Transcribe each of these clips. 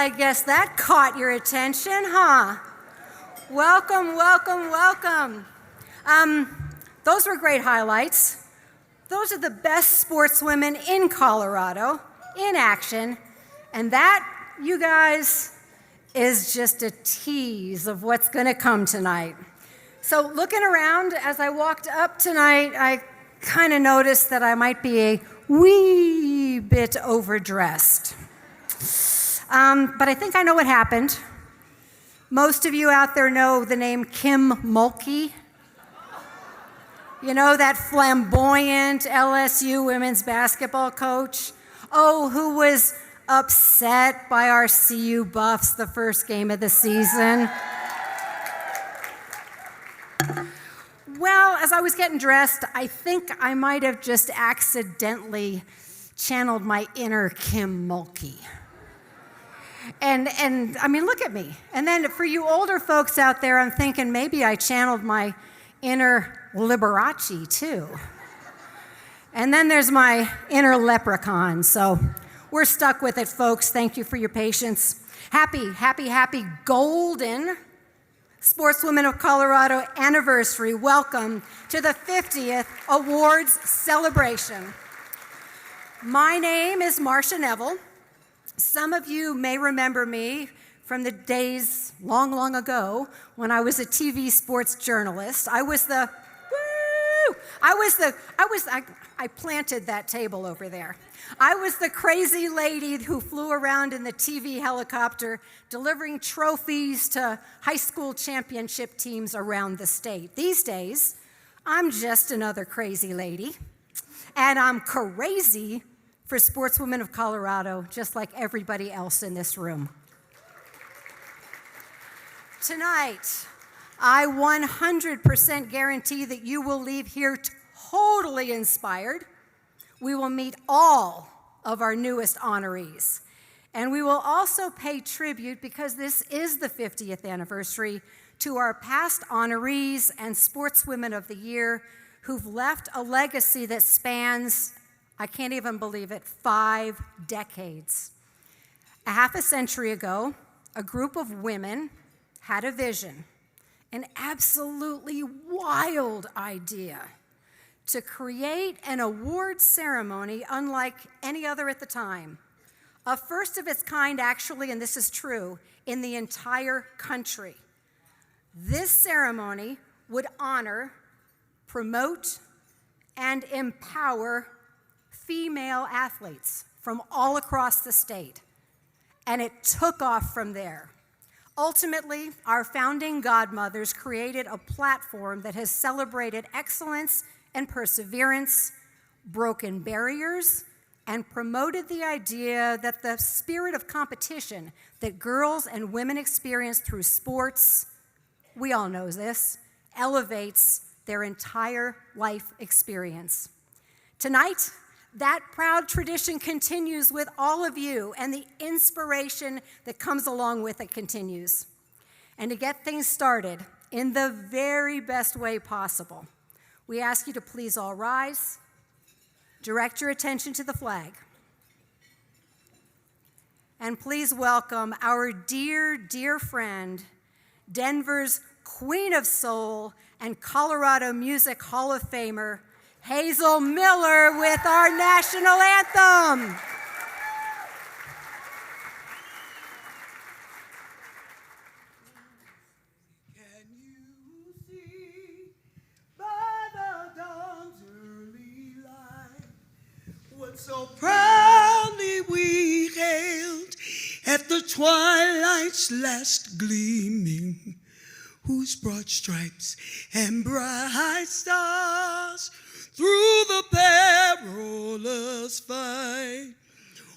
I guess that caught your attention, huh? Welcome, welcome, welcome. Those were great highlights. Those are the best sportswomen in Colorado, in action. And that, you guys, is just a tease of what's going to come tonight. So looking around as I walked up tonight, I kind of noticed that I might be a wee bit overdressed. But I think I know what happened. Most of you out there know the name Kim Mulkey. You know, that flamboyant LSU women's basketball coach? Oh, who was upset by our CU Buffs the first game of the season? Well, as I was getting dressed, I think I might have just accidentally channeled my inner Kim Mulkey. And I mean, look at me. And then for you older folks out there, I'm thinking maybe I channeled my inner Liberace too. And then there's my inner leprechaun. So we're stuck with it, folks. Thank you for your patience. Happy, happy, happy golden Sportswomen of Colorado anniversary. Welcome to the 50th awards celebration. My name is Marcia Neville. Some of you may remember me from the days long, long ago when I was a TV sports journalist. I planted that table over there. I was the crazy lady who flew around in the TV helicopter delivering trophies to high school championship teams around the state. These days, I'm just another crazy lady, and I'm crazy for Sportswomen of Colorado, just like everybody else in this room. Tonight, I 100% guarantee that you will leave here totally inspired. We will meet all of our newest honorees. And we will also pay tribute, because this is the 50th anniversary, to our past honorees and sportswomen of the year who've left a legacy that spans, I can't even believe it, 5 decades. A half a century ago, a group of women had a vision, an absolutely wild idea, to create an award ceremony unlike any other at the time. A first of its kind, actually, and this is true, in the entire country. This ceremony would honor, promote, and empower female athletes from all across the state. And it took off from there. Ultimately, our founding godmothers created a platform that has celebrated excellence and perseverance, broken barriers, and promoted the idea that the spirit of competition that girls and women experience through sports, we all know this, elevates their entire life experience. Tonight, that proud tradition continues with all of you, and the inspiration that comes along with it continues. And to get things started in the very best way possible, we ask you to please all rise, direct your attention to the flag, and please welcome our dear, dear friend, Denver's Queen of Soul and Colorado Music Hall of Famer, Hazel Miller, with our national anthem. Can you see by the dawn's early light what so proudly we hailed at the twilight's last gleaming, whose broad stripes and bright stars through the perilous fight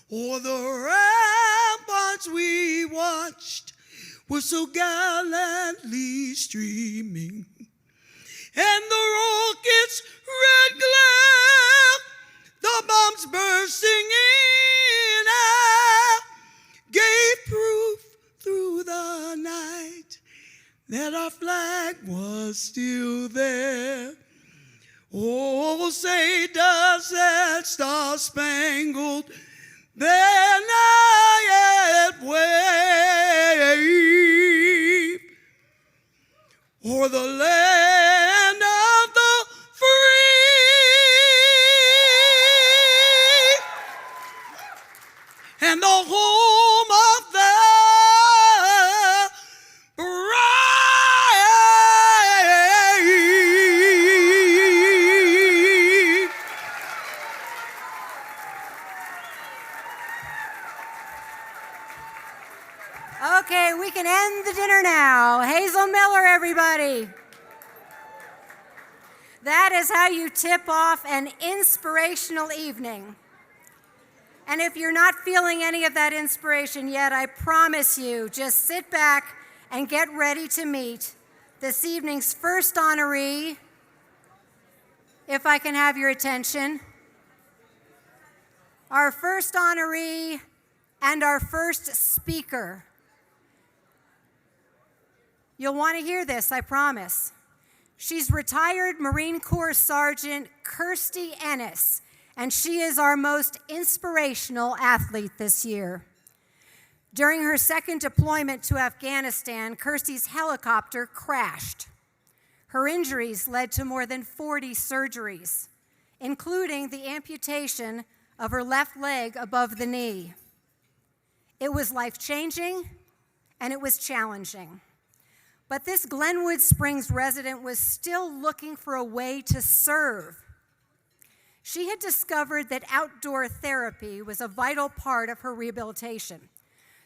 o'er the ramparts we watched were so gallantly streaming, and the rockets' red glare, the bombs bursting in air, gave proof through the night that our flag was still there. Oh, say does that star-spangled banner yet wave o'er the land of the free and the home of the Okay, we can end the dinner now. Hazel Miller, everybody. That is how you tip off an inspirational evening. And if you're not feeling any of that inspiration yet, I promise you, just sit back and get ready to meet this evening's first honoree, if I can have your attention. Our first honoree and our first speaker. You'll want to hear this, I promise. She's retired Marine Corps Sergeant Kirstie Ennis, and she is our most inspirational athlete this year. During her second deployment to Afghanistan, Kirstie's helicopter crashed. Her injuries led to more than 40 surgeries, including the amputation of her left leg above the knee. It was life-changing, and it was challenging. But this Glenwood Springs resident was still looking for a way to serve. She had discovered that outdoor therapy was a vital part of her rehabilitation.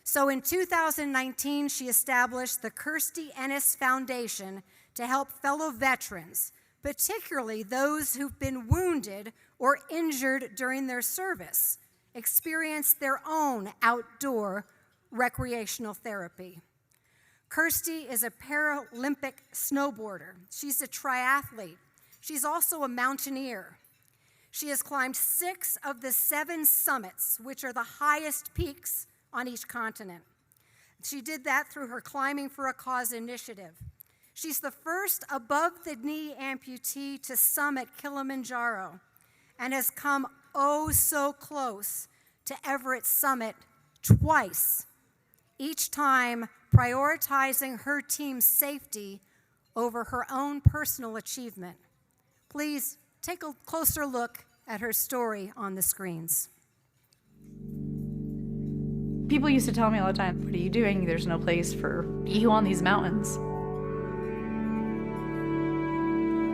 So in 2019, she established the Kirstie Ennis Foundation to help fellow veterans, particularly those who've been wounded or injured during their service, experience their own outdoor recreational therapy. Kirstie is a Paralympic snowboarder. She's a triathlete. She's also a mountaineer. She has climbed 6 of the 7 summits, which are the highest peaks on each continent. She did that through her Climbing for a Cause initiative. She's the first above-the-knee amputee to summit Kilimanjaro and has come oh so close to Everett's summit twice, each time prioritizing her team's safety over her own personal achievement. Please take a closer look at her story on the screens. People used to tell me all the time, "What are you doing? There's no place for you on these mountains."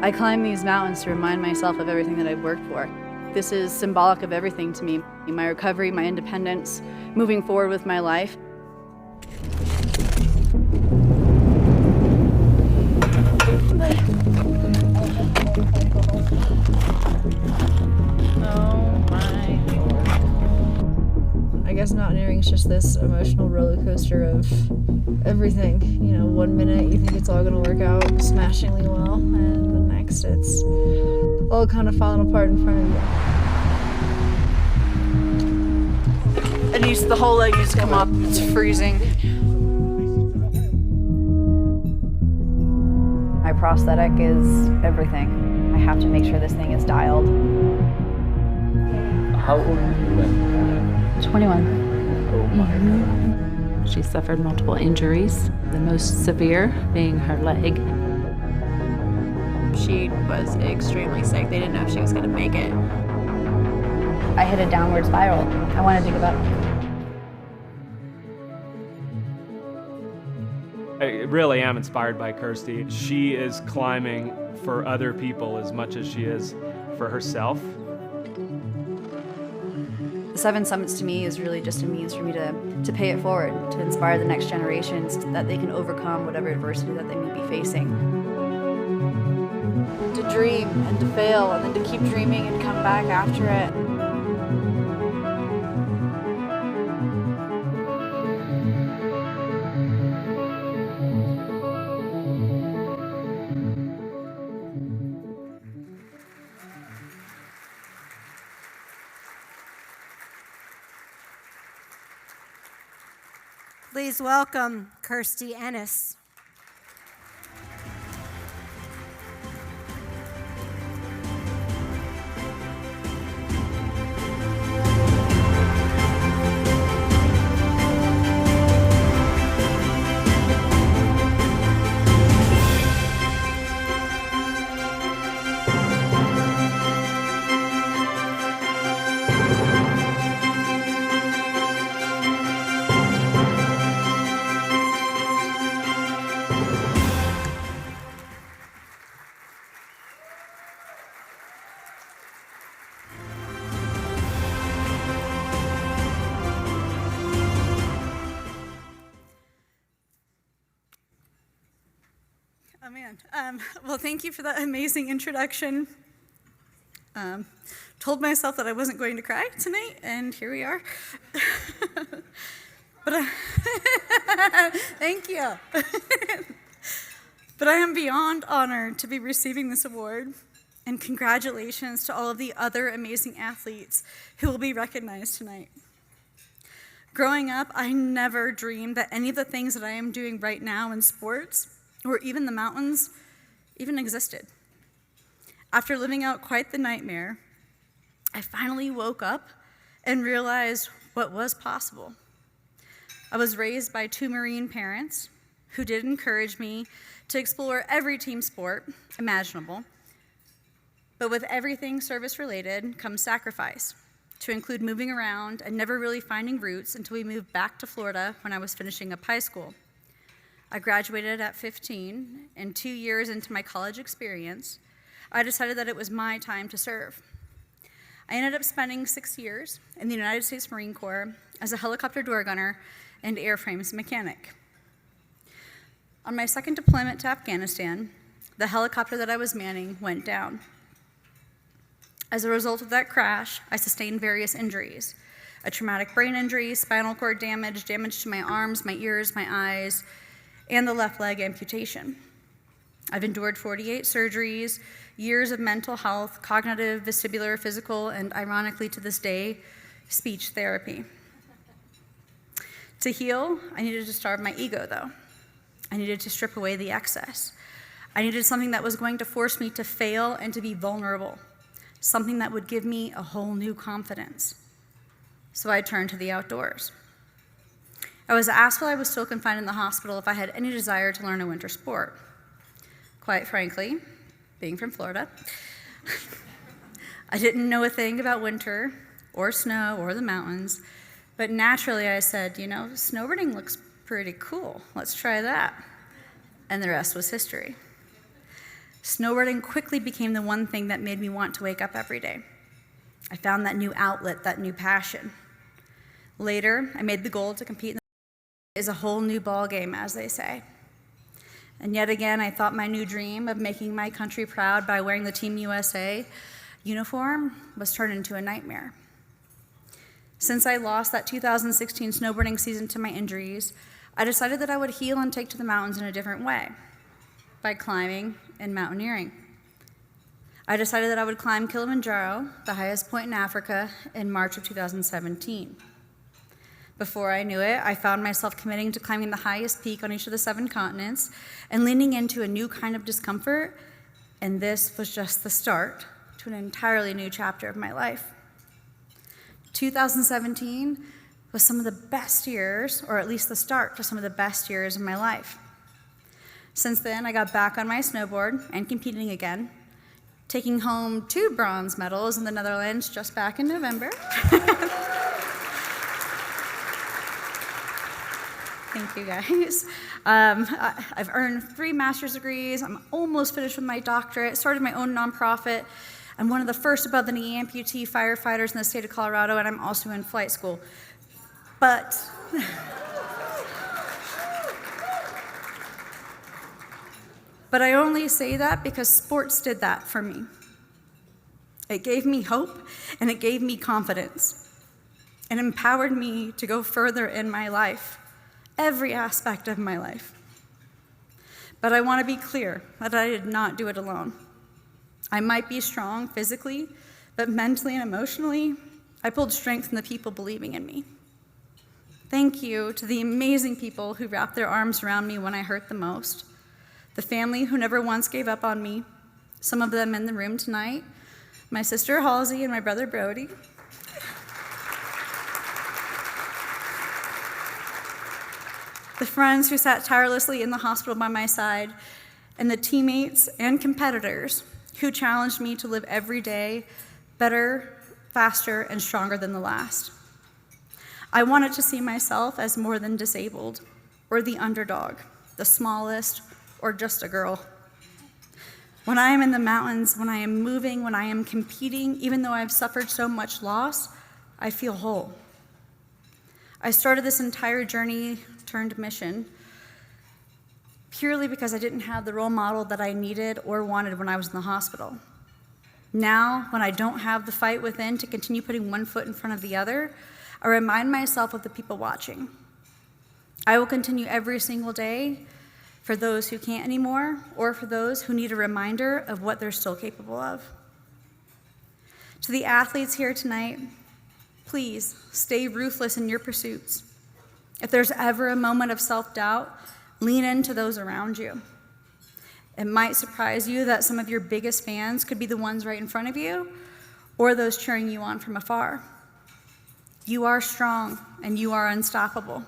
I climb these mountains to remind myself of everything that I've worked for. This is symbolic of everything to me. My recovery, my independence, moving forward with my life. Oh my Lord. I guess mountaineering is just this emotional roller coaster of everything. You know, one minute you think it's all gonna work out smashingly well, and the next it's all kind of falling apart in front of you. And the whole leg used to come up. It's freezing. My prosthetic is everything. I have to make sure this thing is dialed. How old are you when? 21. Oh my God. She suffered multiple injuries, the most severe being her leg. She was extremely sick. They didn't know if she was going to make it. I hit a downward spiral. I wanted to give up. I really am inspired by Kirstie. She is climbing for other people as much as she is for herself. The 7 Summits to me is really just a means for me to pay it forward, to inspire the next generations that they can overcome whatever adversity that they may be facing. To dream and to fail and then to keep dreaming and come back after it. Please welcome Kirstie Ennis. fine. Well, thank you for that amazing introduction. Told myself that I wasn't going to cry tonight, and here we are. But thank you. But I am beyond honored to be receiving this award, and congratulations to all of the other amazing athletes who will be recognized tonight. Growing up, I never dreamed that any of the things that I am doing right now in sports, or even the mountains, even existed. After living out quite the nightmare, I finally woke up and realized what was possible. I was raised by 2 Marine parents who did encourage me to explore every team sport imaginable, but with everything service-related comes sacrifice, to include moving around and never really finding roots until we moved back to Florida when I was finishing up high school. I graduated at 15, and 2 years into my college experience, I decided that it was my time to serve. I ended up spending 6 years in the United States Marine Corps as a helicopter door gunner and airframes mechanic. On my second deployment to Afghanistan, the helicopter that I was manning went down. As a result of that crash, I sustained various injuries: a traumatic brain injury, spinal cord damage, damage to my arms, my ears, my eyes, and the left leg amputation. I've endured 48 surgeries, years of mental health, cognitive, vestibular, physical, and ironically to this day, speech therapy. To heal, I needed to starve my ego, though. I needed to strip away the excess. I needed something that was going to force me to fail and to be vulnerable, something that would give me a whole new confidence. So I turned to the outdoors. I was asked while I was still confined in the hospital if I had any desire to learn a winter sport. Quite frankly, being from Florida, I didn't know a thing about winter or snow or the mountains, but naturally I said, you know, snowboarding looks pretty cool. Let's try that. And the rest was history. Snowboarding quickly became the one thing that made me want to wake up every day. I found that new outlet, that new passion. Later, I made the goal to compete in the is a whole new ball game, as they say. And yet again, I thought my new dream of making my country proud by wearing the Team USA uniform was turned into a nightmare. Since I lost that 2016 snowboarding season to my injuries, I decided that I would heal and take to the mountains in a different way, by climbing and mountaineering. I decided that I would climb Kilimanjaro, the highest point in Africa, in March of 2017. Before I knew it, I found myself committing to climbing the highest peak on each of the 7 continents and leaning into a new kind of discomfort, and this was just the start to an entirely new chapter of my life. 2017 was some of the best years, or at least the start to some of the best years of my life. Since then, I got back on my snowboard and competing again, taking home 2 bronze medals in the Netherlands just back in November. Thank you, guys. I've earned 3 master's degrees. I'm almost finished with my doctorate, started my own nonprofit. I'm one of the first above-the-knee amputee firefighters in the state of Colorado, and I'm also in flight school. But I only say that because sports did that for me. It gave me hope, and it gave me confidence. It empowered me to go further in my life, every aspect of my life. But I want to be clear that I did not do it alone. I might be strong physically, but mentally and emotionally, I pulled strength from the people believing in me. Thank you to the amazing people who wrapped their arms around me when I hurt the most, the family who never once gave up on me, some of them in the room tonight, my sister Halsey and my brother Brody, the friends who sat tirelessly in the hospital by my side, and the teammates and competitors who challenged me to live every day better, faster, and stronger than the last. I wanted to see myself as more than disabled, or the underdog, the smallest, or just a girl. When I am in the mountains, when I am moving, when I am competing, even though I've suffered so much loss, I feel whole. I started this entire journey turned mission purely because I didn't have the role model that I needed or wanted when I was in the hospital. Now, when I don't have the fight within to continue putting one foot in front of the other, I remind myself of the people watching. I will continue every single day for those who can't anymore, or for those who need a reminder of what they're still capable of. To the athletes here tonight, please stay ruthless in your pursuits. If there's ever a moment of self-doubt, lean into those around you. It might surprise you that some of your biggest fans could be the ones right in front of you, or those cheering you on from afar. You are strong, and you are unstoppable.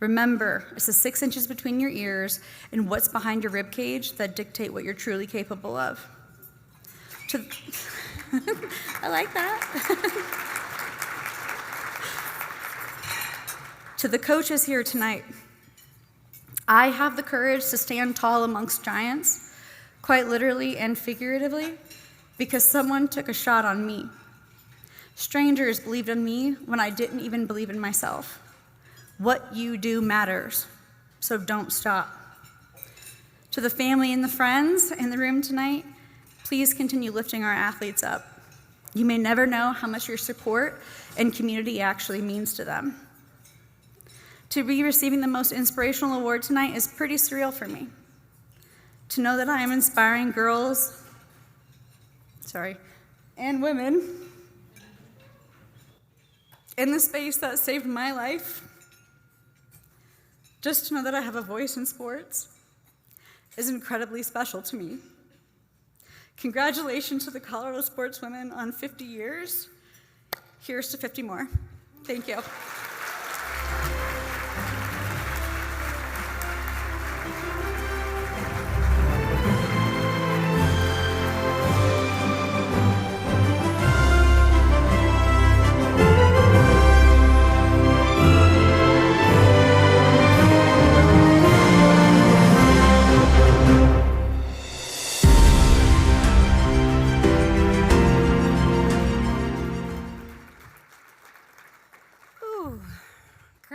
Remember, it's the 6 inches between your ears and what's behind your rib cage that dictate what you're truly capable of. I like that. To the coaches here tonight, I have the courage to stand tall amongst giants, quite literally and figuratively, because someone took a shot on me. Strangers believed in me when I didn't even believe in myself. What you do matters, so don't stop. To the family and the friends in the room tonight, please continue lifting our athletes up. You may never know how much your support and community actually means to them. To be receiving the most inspirational award tonight is pretty surreal for me. To know that I am inspiring girls, and women in the space that saved my life, just to know that I have a voice in sports is incredibly special to me. Congratulations to the Colorado Sportswomen on 50 years. Here's to 50 more. Thank you.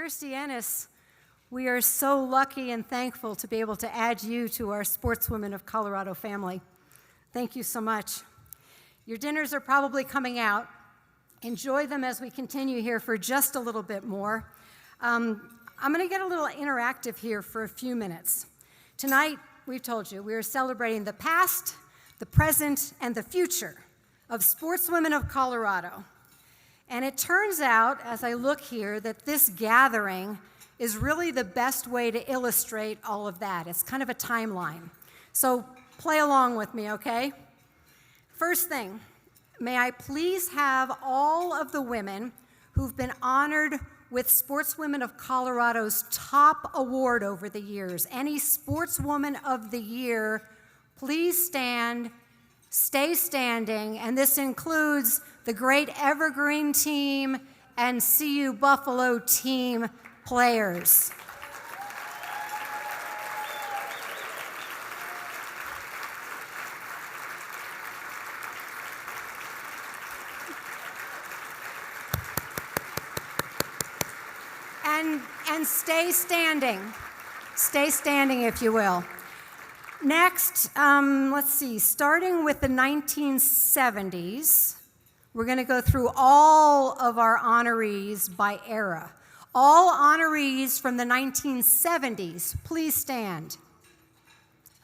Sienna, we are so lucky and thankful to be able to add you to our Sportswomen of Colorado family. Thank you so much. Your dinners are probably coming out. Enjoy them as we continue here for just a little bit more. I'm going to get a little interactive here for a few minutes. Tonight, we've told you, we are celebrating the past, the present, and the future of Sportswomen of Colorado. And it turns out, as I look here, that this gathering is really the best way to illustrate all of that. It's kind of a timeline. So play along with me, okay? First thing, may I please have all of the women who've been honored with Sportswomen of Colorado's top award over the years. Any Sportswoman of the Year, please stand, stay standing, and this includes the great Evergreen team and CU Buffalo team players. And stay standing. Stay standing, if you will. Next, let's see, starting with the 1970s, we're going to go through all of our honorees by era. All honorees from the 1970s, please stand.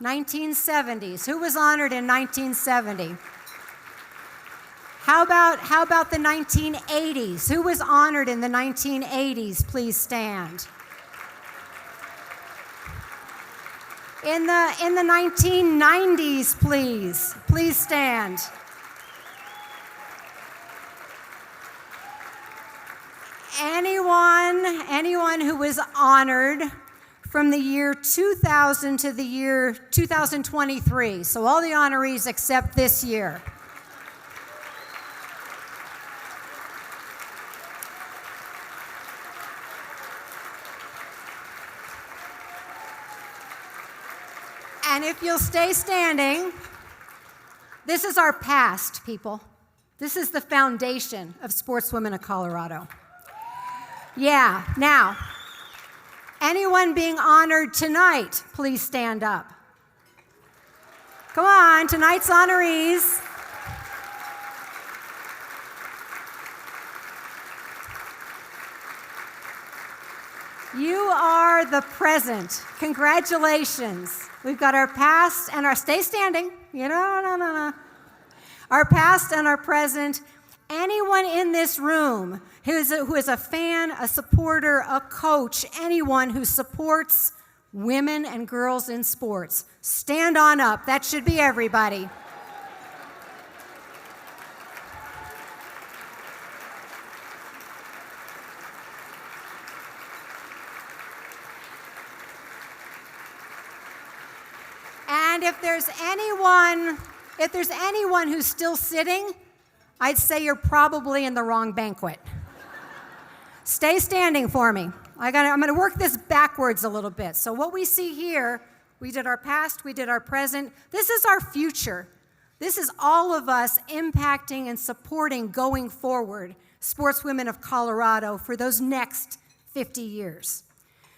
1970s. Who was honored in 1970? How about the 1980s? Who was honored in the 1980s? Please stand. In the 1990s, please stand. Anyone who was honored from the year 2000 to the year 2023. So all the honorees except this year. And if you'll stay standing, this is our past, people. This is the foundation of Sportswomen of Colorado. Yeah, now, Anyone being honored tonight, please stand up. Come on, tonight's honorees. You are the present. Congratulations. We've got our past and our, stay standing. No. Our past and our present. Anyone in this room who is a fan, a supporter, a coach, anyone who supports women and girls in sports, stand on up. That should be everybody. And if there's anyone who's still sitting, I'd say you're probably in the wrong banquet. Stay standing for me. I'm going to work this backwards a little bit. So what we see here, we did our past, we did our present. This is our future. This is all of us impacting and supporting going forward Sportswomen of Colorado for those next 50 years.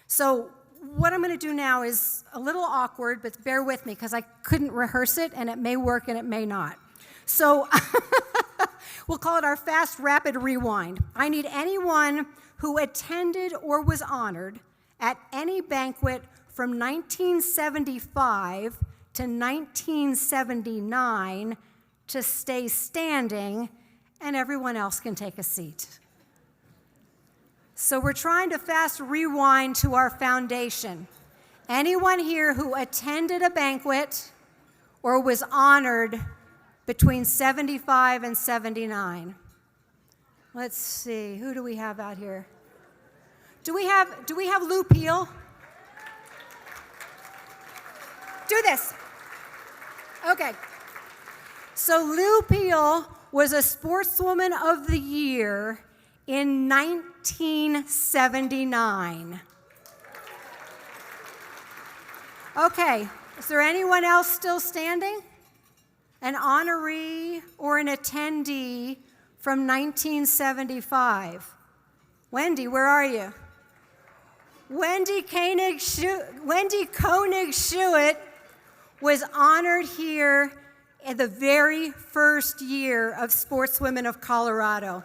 So what I'm going to do now is a little awkward, but bear with me because I couldn't rehearse it, and it may work and it may not. So we'll call it our fast, rapid rewind. I need anyone who attended or was honored at any banquet from 1975 to 1979 to stay standing, and everyone else can take a seat. So we're trying to fast rewind to our foundation. Anyone here who attended a banquet or was honored between 75 and 79? Let's see, who do we have out here? Do we have Lou Peel? Do this. Okay. So Lou Peel was a Sportswoman of the Year in 1979. Okay, is there anyone else still standing? An honoree or an attendee from 1975? Wendy, where are you? Wendy Koenig-Schuett was honored here in the very first year of Sportswomen of Colorado.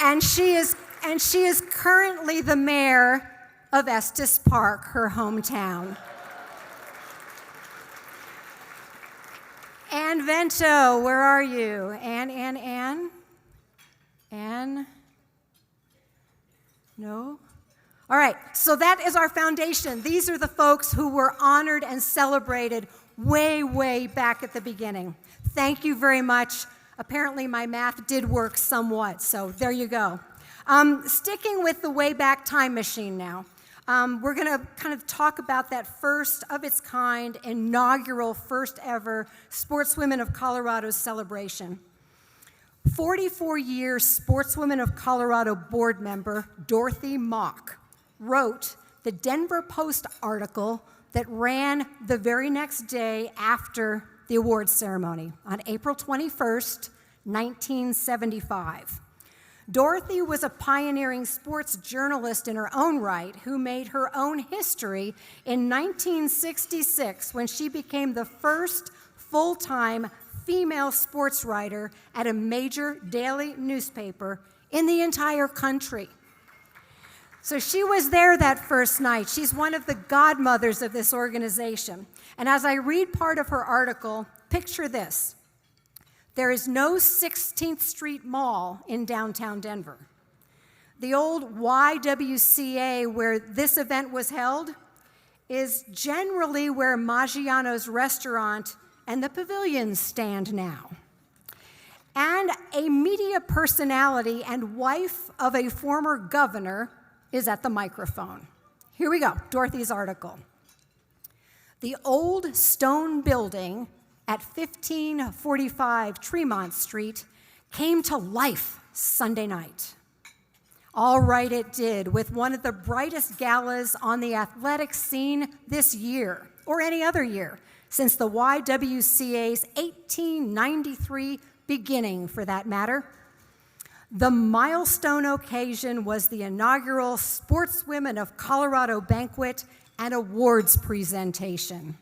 And she is currently the mayor of Estes Park, her hometown. Ann Vento, where are you? Ann? No? All right, so that is our foundation. These are the folks who were honored and celebrated way, way back at the beginning. Thank you very much. Apparently my math did work somewhat, so there you go. Sticking with the Wayback Time Machine now, we're going to kind of talk about that first of its kind, inaugural, first ever Sportswomen of Colorado celebration. 44-year Sportswomen of Colorado board member Dorothy Mauk wrote the Denver Post article that ran the very next day after the awards ceremony on April 21st, 1975. Dorothy was a pioneering sports journalist in her own right who made her own history in 1966 when she became the first full-time female sports writer at a major daily newspaper in the entire country. So she was there that first night. She's one of the godmothers of this organization. And as I read part of her article, picture this. There is no 16th Street Mall in downtown Denver. The old YWCA where this event was held is generally where Maggiano's restaurant and the pavilions stand now. And a media personality and wife of a former governor is at the microphone. Here we go, Dorothy's article. The old stone building at 1545 Tremont Street came to life Sunday night. All right, it did, with one of the brightest galas on the athletic scene this year, or any other year, since the YWCA's 1893 beginning, for that matter. The milestone occasion was the inaugural Sportswomen of Colorado banquet and awards presentation.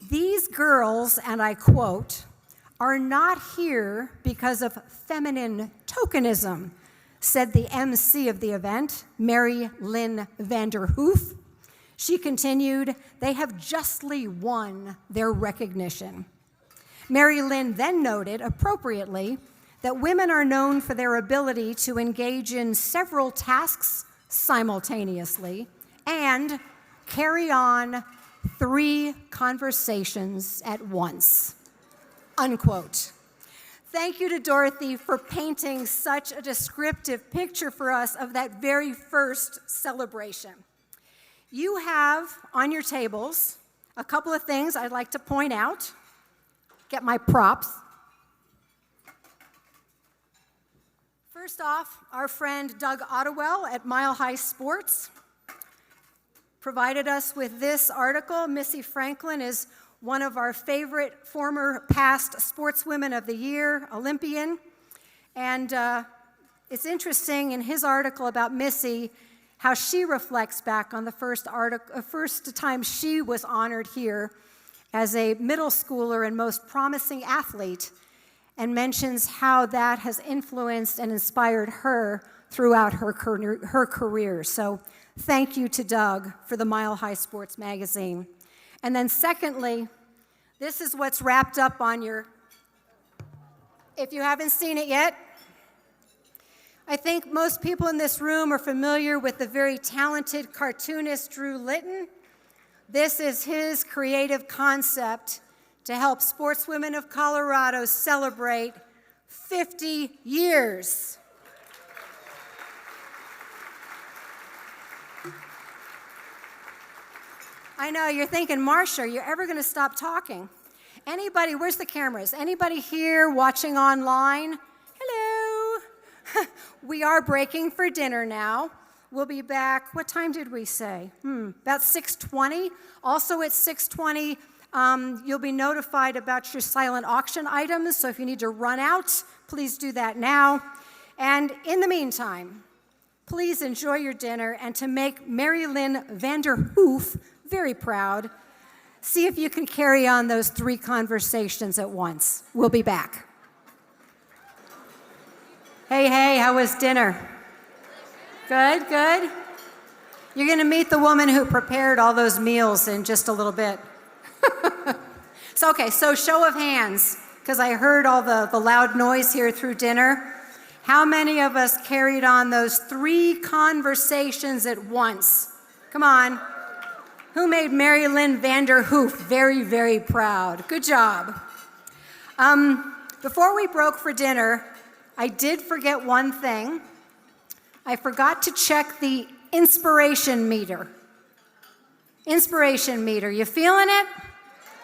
These girls, and I quote, are not here because of feminine tokenism, said the MC of the event, Mary Lynn Vanderhoof. She continued, they have justly won their recognition. Mary Lynn then noted, appropriately, that women are known for their ability to engage in several tasks simultaneously and carry on 3 conversations at once, unquote. Thank you to Dorothy for painting such a descriptive picture for us of that very first celebration. You have on your tables a couple of things I'd like to point out. Get my props. First off, our friend Doug Ottewell at Mile High Sports provided us with this article. Missy Franklin is one of our favorite former past Sportswomen of the Year, Olympian. And it's interesting in his article about Missy how she reflects back on the first time she was honored here as a middle schooler and most promising athlete, and mentions how that has influenced and inspired her throughout her career. So thank you to Doug for the Mile High Sports magazine. And then secondly, this is what's wrapped up on your, if you haven't seen it yet, I think most people in this room are familiar with the very talented cartoonist Drew Litton. This is his creative concept to help Sportswomen of Colorado celebrate 50 years. I know, you're thinking, Marcia, are you ever going to stop talking? Anybody, where's the cameras? Anybody here watching online? Hello. We are breaking for dinner now. We'll be back, what time did we say? About 6:20. Also at 6:20, you'll be notified about your silent auction items, so if you need to run out, please do that now. And in the meantime, please enjoy your dinner, and to make Mary Lynn Vanderhoof very proud, see if you can carry on those 3 conversations at once. We'll be back. Hey, how was dinner? Good, good. You're going to meet the woman who prepared all those meals in just a little bit. So show of hands, because I heard all the loud noise here through dinner. How many of us carried on those 3 conversations at once? Come on. Who made Mary Lynn Vanderhoof very, very proud? Good job. Before we broke for dinner, I did forget one thing. I forgot to check the inspiration meter. Inspiration meter. You feeling it?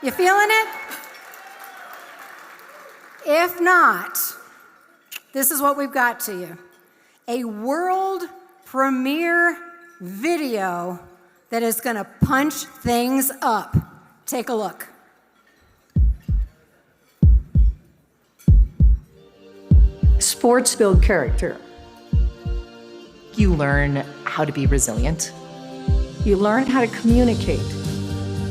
You feeling it? If not, this is what we've got to you. A world premiere video that is going to punch things up. Take a look. Sports build character. You learn how to be resilient. You learn how to communicate.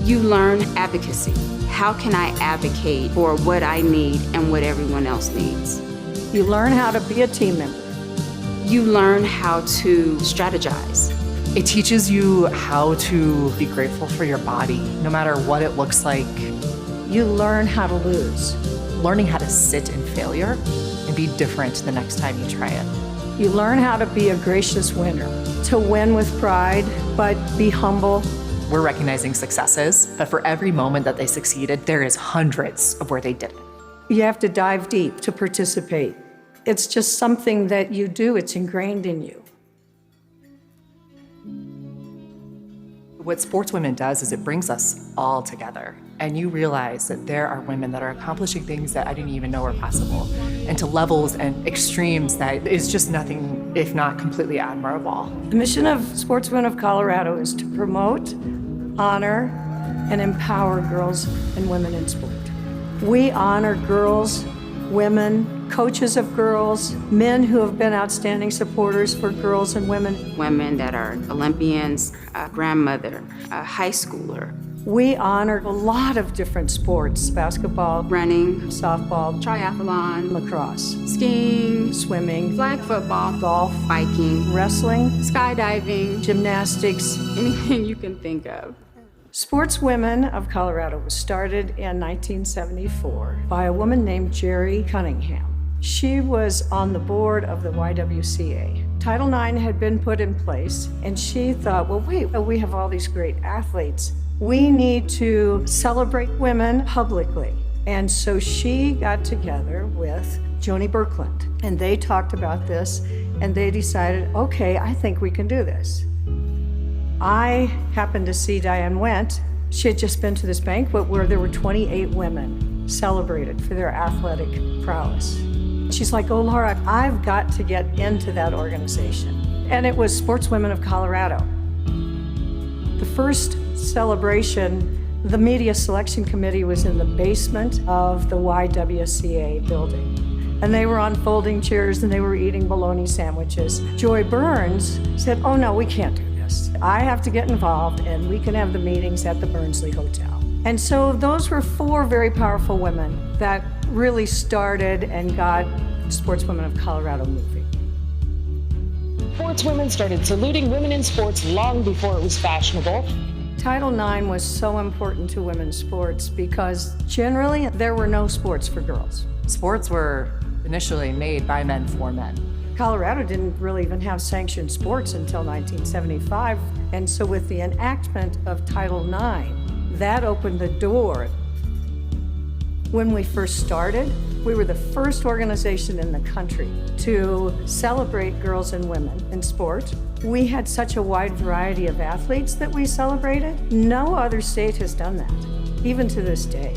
You learn advocacy. How can I advocate for what I need and what everyone else needs? You learn how to be a team member. You learn how to strategize. It teaches you how to be grateful for your body, no matter what it looks like. You learn how to lose. Learning how to sit in failure and be different the next time you try it. You learn how to be a gracious winner, to win with pride, but be humble. We're recognizing successes, but for every moment that they succeeded, there is hundreds of where they didn't. You have to dive deep to participate. It's just something that you do, it's ingrained in you. What Sportswomen does is it brings us all together, and you realize that there are women that are accomplishing things that I didn't even know were possible, and to levels and extremes that is just nothing if not completely admirable. The mission of Sportswomen of Colorado is to promote, honor, and empower girls and women in sport. We honor girls, women, coaches of girls, men who have been outstanding supporters for girls and women. Women that are Olympians, a grandmother, a high schooler. We honor a lot of different sports: basketball, running, softball, triathlon, lacrosse, skiing, swimming, flag football, golf, biking, wrestling, skydiving, gymnastics, anything you can think of. Sportswomen of Colorado was started in 1974 by a woman named Jerry Cunningham. She was on the board of the YWCA. Title IX had been put in place, and she thought, well, wait, we have all these great athletes. We need to celebrate women publicly. And so she got together with Joni Birkland, and they talked about this, and they decided, okay, I think we can do this. I happened to see Diane Wendt. She had just been to this banquet where there were 28 women celebrated for their athletic prowess. She's like, oh, Laura, I've got to get into that organization. And it was Sportswomen of Colorado. The first celebration, the media selection committee was in the basement of the YWCA building. And they were on folding chairs and they were eating bologna sandwiches. Joy Burns said, oh no, we can't do this. I have to get involved and we can have the meetings at the Burnsley Hotel. And so those were 4 very powerful women that really started and got Sportswomen of Colorado moving. Sportswomen started saluting women in sports long before it was fashionable. Title IX was so important to women's sports because generally there were no sports for girls. Sports were initially made by men for men. Colorado didn't really even have sanctioned sports until 1975, and so with the enactment of Title IX, that opened the door. When we first started, we were the first organization in the country to celebrate girls and women in sport. We had such a wide variety of athletes that we celebrated. No other state has done that, even to this day.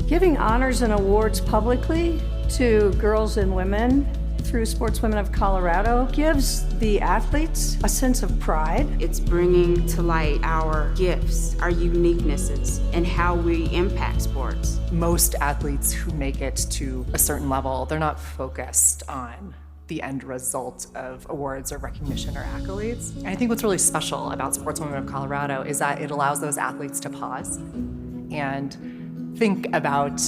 Giving honors and awards publicly to girls and women through Sportswomen of Colorado gives the athletes a sense of pride. It's bringing to light our gifts, our uniquenesses, and how we impact sports. Most athletes who make it to a certain level, they're not focused on the end result of awards or recognition or accolades. And I think what's really special about Sportswomen of Colorado is that it allows those athletes to pause and think about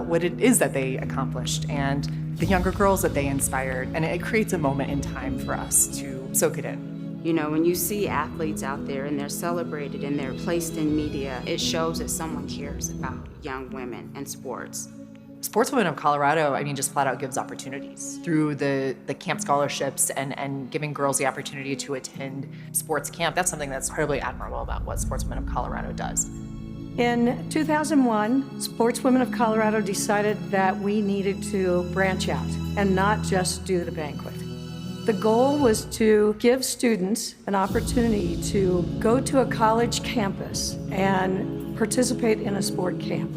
what it is that they accomplished and the younger girls that they inspired, and it creates a moment in time for us to soak it in. You know, when you see athletes out there and they're celebrated and they're placed in media, it shows that someone cares about young women and sports. Sportswomen of Colorado, I mean, just flat out gives opportunities through the camp scholarships and giving girls the opportunity to attend sports camp. That's something that's incredibly admirable about what Sportswomen of Colorado does. In 2001, Sportswomen of Colorado decided that we needed to branch out and not just do the banquet. The goal was to give students an opportunity to go to a college campus and participate in a sport camp.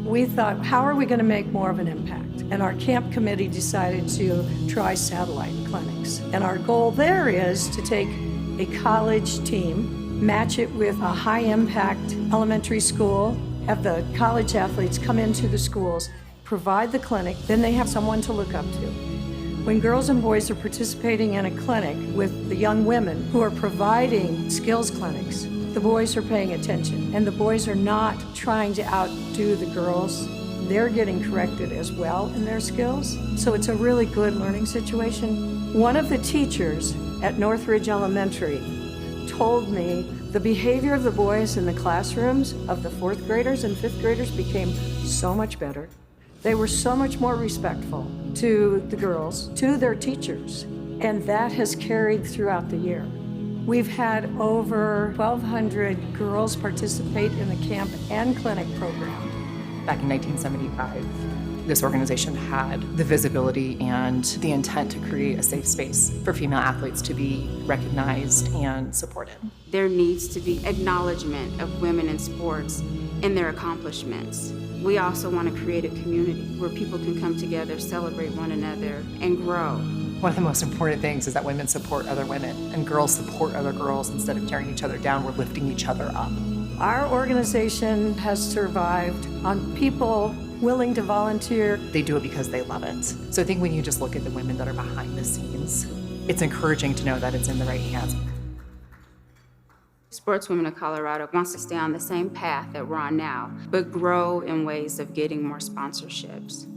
We thought, how are we going to make more of an impact? And our camp committee decided to try satellite clinics. And our goal there is to take a college team, match it with a high-impact elementary school, have the college athletes come into the schools, provide the clinic, then they have someone to look up to. When girls and boys are participating in a clinic with the young women who are providing skills clinics, the boys are paying attention, and the boys are not trying to outdo the girls. They're getting corrected as well in their skills, so it's a really good learning situation. One of the teachers at Northridge Elementary told me the behavior of the boys in the classrooms of the 4th graders and 5th graders became so much better. They were so much more respectful to the girls, to their teachers, and that has carried throughout the year. We've had over 1,200 girls participate in the camp and clinic program. Back in 1975, this organization had the visibility and the intent to create a safe space for female athletes to be recognized and supported. There needs to be acknowledgement of women in sports and their accomplishments. We also want to create a community where people can come together, celebrate one another, and grow. One of the most important things is that women support other women and girls support other girls. Instead of tearing each other down, we're lifting each other up. Our organization has survived on people willing to volunteer. They do it because they love it. So I think when you just look at the women that are behind the scenes, it's encouraging to know that it's in the right hands. Sportswomen of Colorado wants to stay on the same path that we're on now, but grow in ways of getting more sponsorships,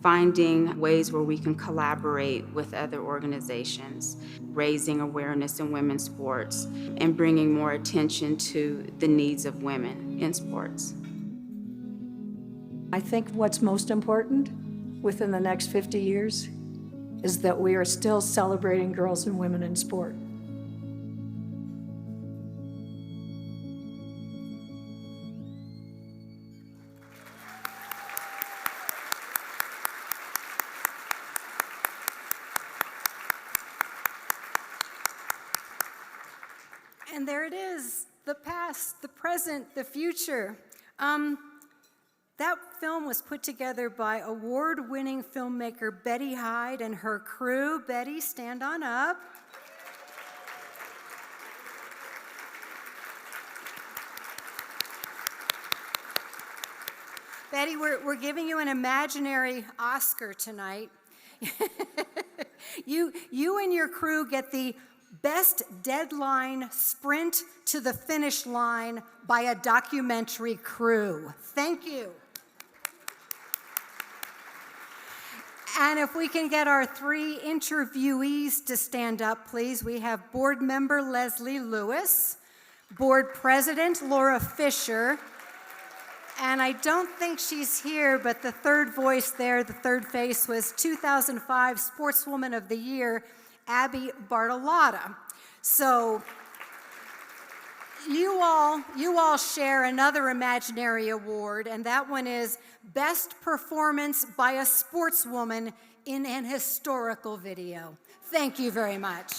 finding ways where we can collaborate with other organizations, raising awareness in women's sports, and bringing more attention to the needs of women in sports. I think what's most important within the next 50 years is that we are still celebrating girls and women in sport. And there it is, the past, the present, the future. That film was put together by award-winning filmmaker Betty Hyde and her crew. Betty, stand on up. Betty, we're giving you an imaginary Oscar tonight. You and your crew get the Best Deadline Sprint to the Finish Line by a Documentary Crew. Thank you. And if we can get our 3 interviewees to stand up, please. We have Board Member Leslie Lewis, Board President Laura Fisher, and I don't think she's here, but the third voice there, the third face, was 2005 Sportswoman of the Year, Abby Bartolotta. So you all share another imaginary award, and that one is Best Performance by a Sportswoman in an Historical Video. Thank you very much.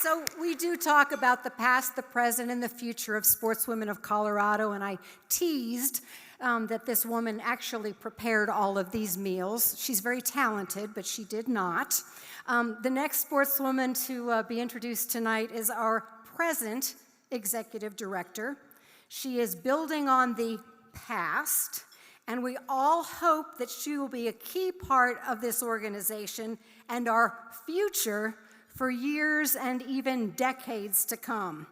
So we do talk about the past, the present, and the future of Sportswomen of Colorado, and I teased that this woman actually prepared all of these meals. She's very talented, but she did not. The next sportswoman to be introduced tonight is our present executive director. She is building on the past, and we all hope that she will be a key part of this organization and our future for years and even decades to come.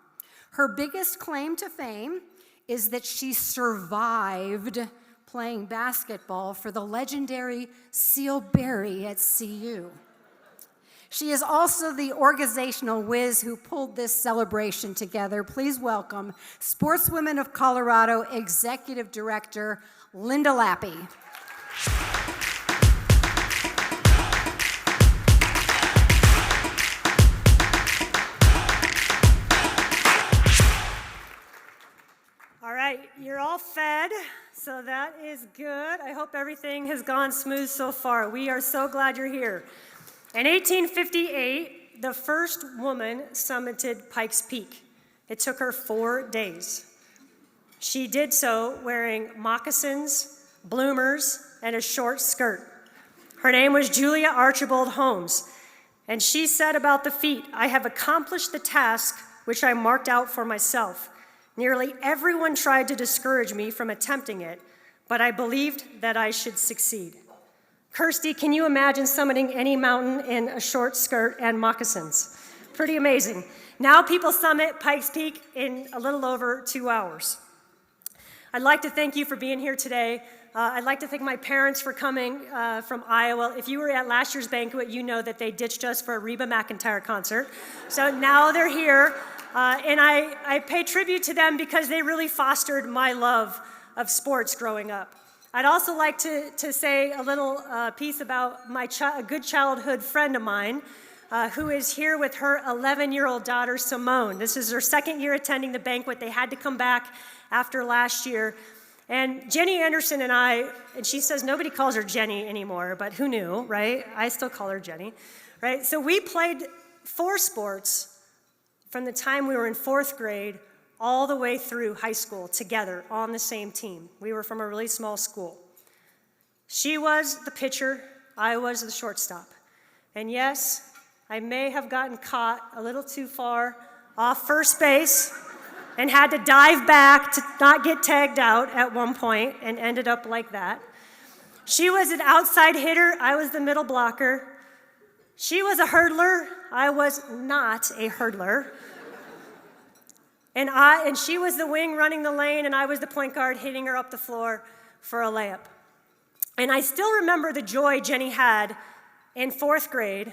Her biggest claim to fame is that she survived playing basketball for the legendary Seal Berry at CU. She is also the organizational whiz who pulled this celebration together. Please welcome Sportswomen of Colorado Executive Director Linda Lappy. All right, you're all fed, so that is good. I hope everything has gone smooth so far. We are so glad you're here. In 1858, the first woman summited Pikes Peak. It took her 4 days. She did so wearing moccasins, bloomers, and a short skirt. Her name was Julia Archibald Holmes, and she said about the feat, "I have accomplished the task which I marked out for myself. Nearly everyone tried to discourage me from attempting it, but I believed that I should succeed." Kirsty, can you imagine summiting any mountain in a short skirt and moccasins? Pretty amazing. Now people summit Pikes Peak in a little over 2 hours. I'd like to thank you for being here today. I'd like to thank my parents for coming from Iowa. If you were at last year's banquet, you know that they ditched us for a Reba McEntire concert. So now they're here, and I pay tribute to them because they really fostered my love of sports growing up. I'd also like to say a little piece about a good childhood friend of mine who is here with her 11-year-old daughter, Simone. This is her second year attending the banquet. They had to come back after last year. And Jenny Anderson and I, and she says nobody calls her Jenny anymore, but who knew, right? I still call her Jenny, right? So we played 4 sports from the time we were in 4th grade all the way through high school together on the same team. We were from a really small school. She was the pitcher, I was the shortstop. And yes, I may have gotten caught a little too far off first base, and had to dive back to not get tagged out at one point and ended up like that. She was an outside hitter. I was the middle blocker. She was a hurdler. I was not a hurdler. And she was the wing running the lane, and I was the point guard hitting her up the floor for a layup. And I still remember the joy Jenny had in 4th grade.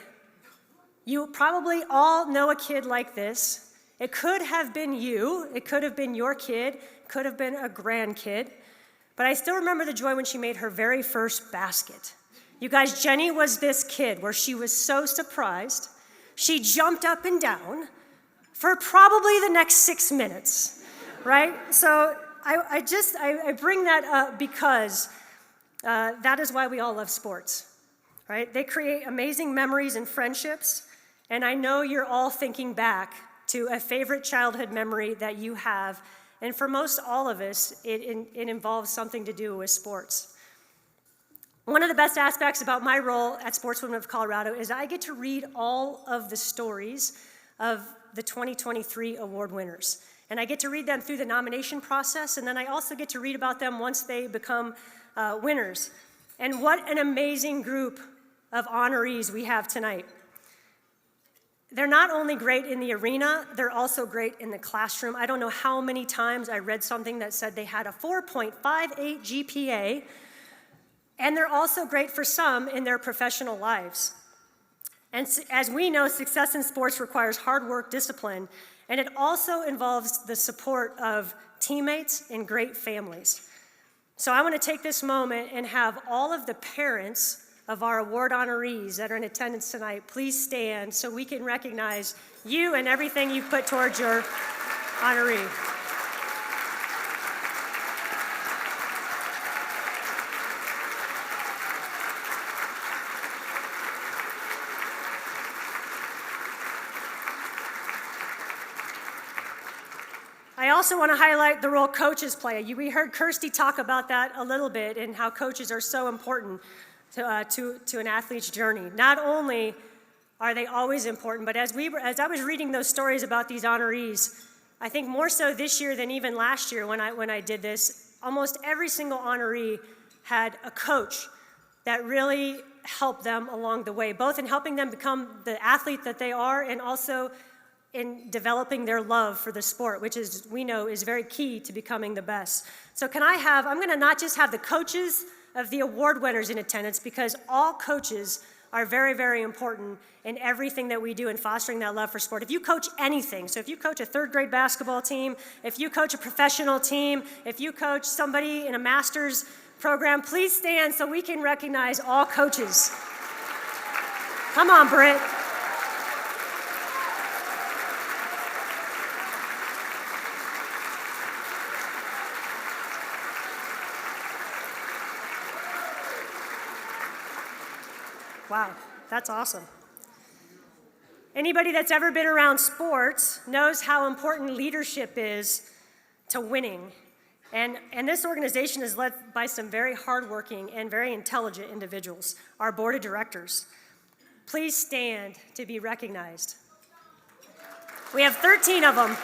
You probably all know a kid like this. It could have been you. It could have been your kid. It could have been a grandkid. But I still remember the joy when she made her very first basket. You guys, Jenny was this kid where she was so surprised. She jumped up and down for probably the next 6 minutes, right? So I bring that up because that is why we all love sports, right? They create amazing memories and friendships, and I know you're all thinking back to a favorite childhood memory that you have, and for most all of us, it involves something to do with sports. One of the best aspects about my role at Sportswomen of Colorado is I get to read all of the stories of the 2023 award winners. And I get to read them through the nomination process, and then I also get to read about them once they become winners. And what an amazing group of honorees we have tonight. They're not only great in the arena, they're also great in the classroom. I don't know how many times I read something that said they had a 4.58 GPA, and they're also great for some in their professional lives. And as we know, success in sports requires hard work, discipline, and it also involves the support of teammates and great families. So I want to take this moment and have all of the parents of our award honorees that are in attendance tonight, please stand so we can recognize you and everything you've put towards your honoree. I also want to highlight the role coaches play. We heard Kirsty talk about that a little bit and how coaches are so important to an athlete's journey. Not only are they always important, but as I was reading those stories about these honorees, I think more so this year than even last year when I did this, almost every single honoree had a coach that really helped them along the way, both in helping them become the athlete that they are and also in developing their love for the sport, which we know is very key to becoming the best. So I'm gonna not just have the coaches of the award winners in attendance, because all coaches are very, very important in everything that we do in fostering that love for sport. If you coach anything, so if you coach a 3rd grade basketball team, if you coach a professional team, if you coach somebody in a master's program, please stand so we can recognize all coaches. Come on, Britt. Wow, that's awesome. Anybody that's ever been around sports knows how important leadership is to winning. And this organization is led by some very hardworking and very intelligent individuals, our board of directors. Please stand to be recognized. We have 13 of them.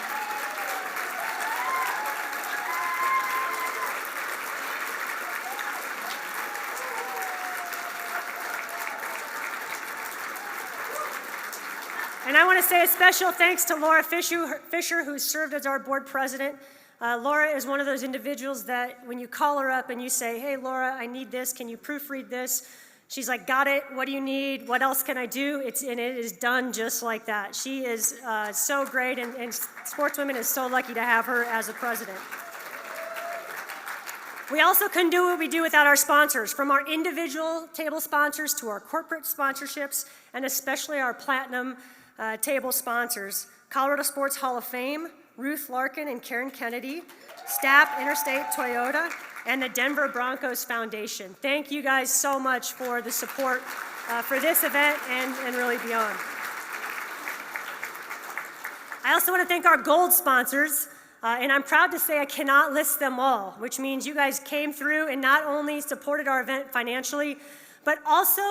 And I want to say a special thanks to Laura Fisher, who served as our board president. Laura is one of those individuals that when you call her up and you say, hey, Laura, I need this, can you proofread this? She's like, got it, what do you need, what else can I do? And it is done just like that. She is so great, and Sportswomen is so lucky to have her as a president. We also couldn't do what we do without our sponsors, from our individual table sponsors to our corporate sponsorships, and especially our platinum table sponsors, Colorado Sports Hall of Fame, Ruth Larkin and Karen Kennedy, Staff Interstate Toyota, and the Denver Broncos Foundation. Thank you guys so much for the support for this event and really beyond. I also want to thank our gold sponsors, and I'm proud to say I cannot list them all, which means you guys came through and not only supported our event financially, but also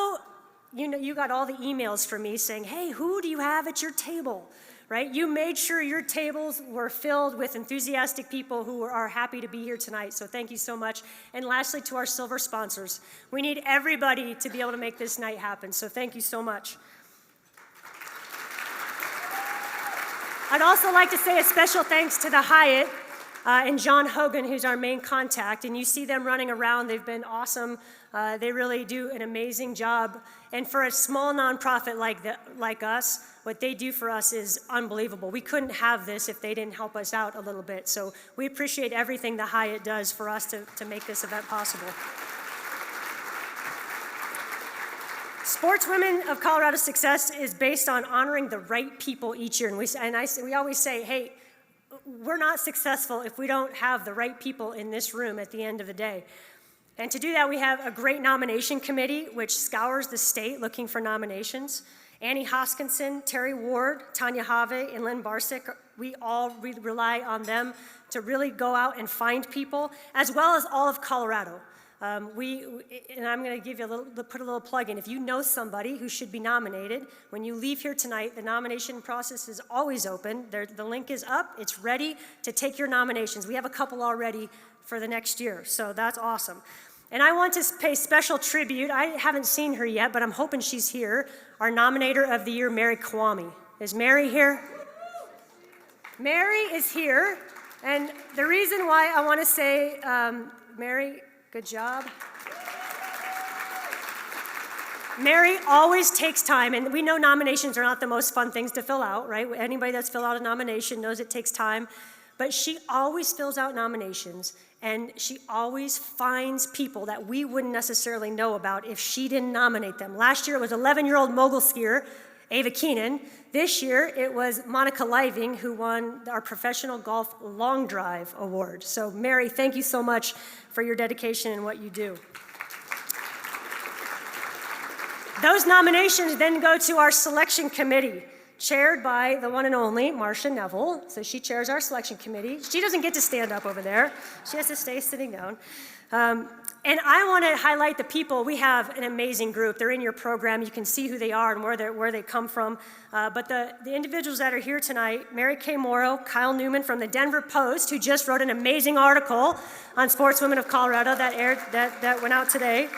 you got all the emails from me saying, hey, who do you have at your table? right? You made sure your tables were filled with enthusiastic people who are happy to be here tonight, so thank you so much. And lastly, to our silver sponsors. We need everybody to be able to make this night happen, so thank you so much. I'd also like to say a special thanks to the Hyatt and John Hogan, who's our main contact, and you see them running around. They've been awesome. They really do an amazing job. And for a small nonprofit like us, what they do for us is unbelievable. We couldn't have this if they didn't help us out a little bit. So we appreciate everything the Hyatt does for us to make this event possible. Sportswomen of Colorado's success is based on honoring the right people each year. And we always say, hey, we're not successful if we don't have the right people in this room at the end of the day. And to do that, we have a great nomination committee which scours the state looking for nominations. Annie Hoskinson, Terry Ward, Tanya Have, and Lynn Barsick, we all rely on them to really go out and find people, as well as all of Colorado. And I'm going to give you put a little plug in. If you know somebody who should be nominated, when you leave here tonight, the nomination process is always open. The link is up. It's ready to take your nominations. We have a couple already for the next year, so that's awesome. And I want to pay special tribute. I haven't seen her yet, but I'm hoping she's here. Our nominator of the year, Mary Kwame. Is Mary here? Mary is here, and the reason why I want to say, Mary, good job. Mary always takes time, and we know nominations are not the most fun things to fill out, right? Anybody that's filled out a nomination knows it takes time, but she always fills out nominations, and she always finds people that we wouldn't necessarily know about if she didn't nominate them. Last year it was 11-year-old mogul skier, Ava Keenan. This year it was Monica Lieving who won our Professional Golf Long Drive Award. So Mary, thank you so much for your dedication and what you do. Those nominations then go to our selection committee, chaired by the one and only Marcia Neville. So she chairs our selection committee. She doesn't get to stand up over there. She has to stay sitting down. And I want to highlight the people. We have an amazing group. They're in your program. You can see who they are and where they come from. But the individuals that are here tonight, Mary Kay Morrow, Kyle Newman from the Denver Post, who just wrote an amazing article on Sportswomen of Colorado that went out today.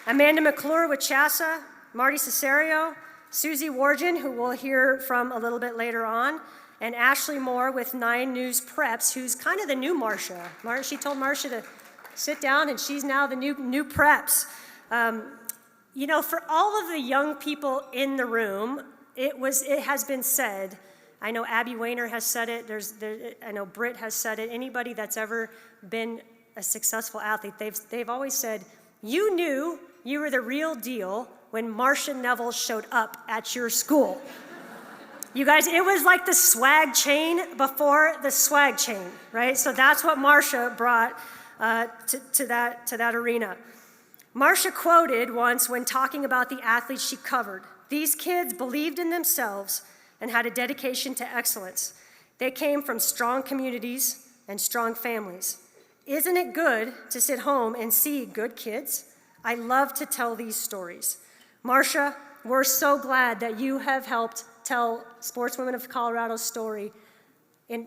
Amanda McClure with CHASA, Marty Cesario, Susie Wargen, who we'll hear from a little bit later on, and Ashley Moore with 9 News Preps, who's kind of the new Marcia. She told Marcia to sit down, and she's now the new Preps. You know, for all of the young people in the room, it has been said, I know Abby Wayner has said it, I know Britt has said it, anybody that's ever been a successful athlete, they've always said, you knew you were the real deal when Marcia Neville showed up at your school. You guys, it was like the swag chain before the swag chain, right? So that's what Marcia brought to that arena. Marcia quoted once when talking about the athletes she covered, "These kids believed in themselves and had a dedication to excellence. They came from strong communities and strong families. Isn't it good to sit home and see good kids? I love to tell these stories." Marcia, we're so glad that you have helped tell Sportswomen of Colorado's story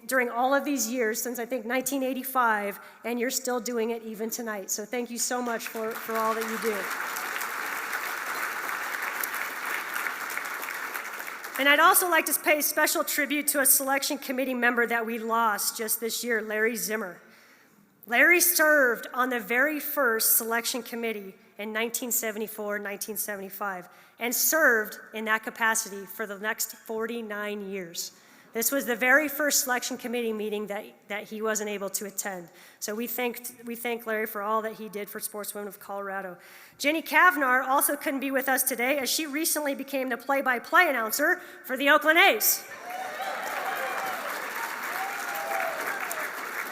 during all of these years, since I think 1985, and you're still doing it even tonight. So thank you so much for all that you do. And I'd also like to pay special tribute to a selection committee member that we lost just this year, Larry Zimmer. Larry served on the very first selection committee in 1974, 1975, and served in that capacity for the next 49 years. This was the very first selection committee meeting that he wasn't able to attend. So we thank Larry for all that he did for Sportswomen of Colorado. Jenny Kavnar also couldn't be with us today, as she recently became the play-by-play announcer for the Oakland A's.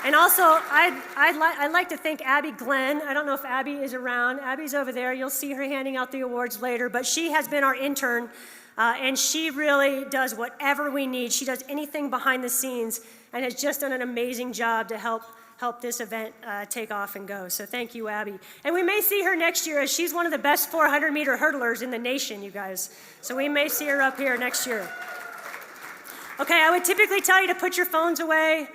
And also, I'd like to thank Abby Glenn. I don't know if Abby is around. Abby's over there. You'll see her handing out the awards later. But she has been our intern, and she really does whatever we need. She does anything behind the scenes and has just done an amazing job to help this event take off and go. So thank you, Abby. And we may see her next year, as she's one of the best 400-meter hurdlers in the nation, you guys. So we may see her up here next year. Okay, I would typically tell you to put your phones away.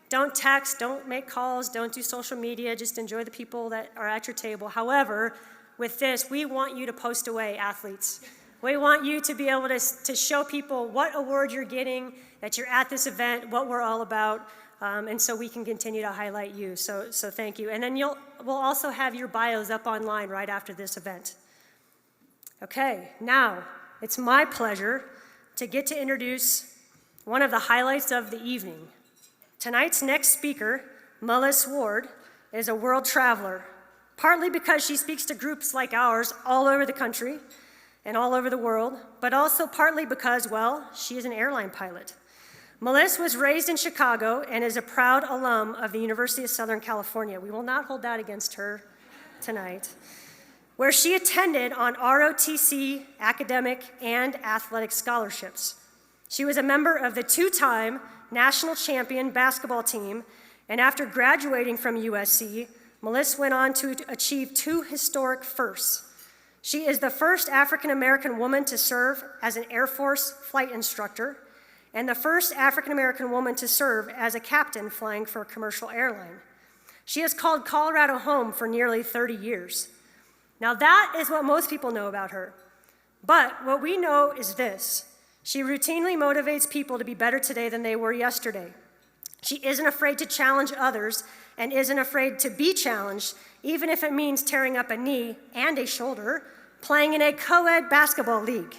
Don't text, don't make calls, don't do social media, just enjoy the people that are at your table. However, with this, we want you to post away, athletes. We want you to be able to show people what award you're getting, that you're at this event, what we're all about, and so we can continue to highlight you. So thank you. And then we'll also have your bios up online right after this event. Okay, now it's my pleasure to get to introduce one of the highlights of the evening. Tonight's next speaker, Melissa Ward, is a world traveler, partly because she speaks to groups like ours all over the country and all over the world, but also partly because, well, she is an airline pilot. Melissa was raised in Chicago and is a proud alum of the University of Southern California. We will not hold that against her tonight, where she attended on ROTC academic and athletic scholarships. She was a member of the two-time national champion basketball team, and after graduating from USC, Melissa went on to achieve 2 historic firsts. She is the first African-American woman to serve as an Air Force flight instructor, and the first African-American woman to serve as a captain flying for a commercial airline. She has called Colorado home for nearly 30 years. Now that is what most people know about her. But what we know is this: she routinely motivates people to be better today than they were yesterday. She isn't afraid to challenge others and isn't afraid to be challenged, even if it means tearing up a knee and a shoulder, playing in a co-ed basketball league.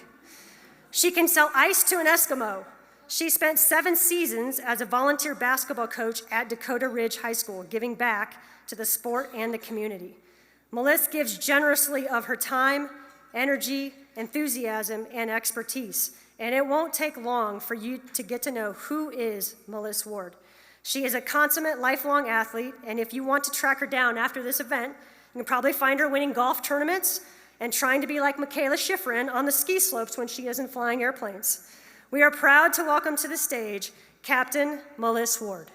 She can sell ice to an Eskimo. She spent 7 seasons as a volunteer basketball coach at Dakota Ridge High School, giving back to the sport and the community. Melissa gives generously of her time, energy, enthusiasm, and expertise. And it won't take long for you to get to know who is Melissa Ward. She is a consummate lifelong athlete, and if you want to track her down after this event, you can probably find her winning golf tournaments and trying to be like Michaela Schifrin on the ski slopes when she isn't flying airplanes. We are proud to welcome to the stage Captain Melissa Ward.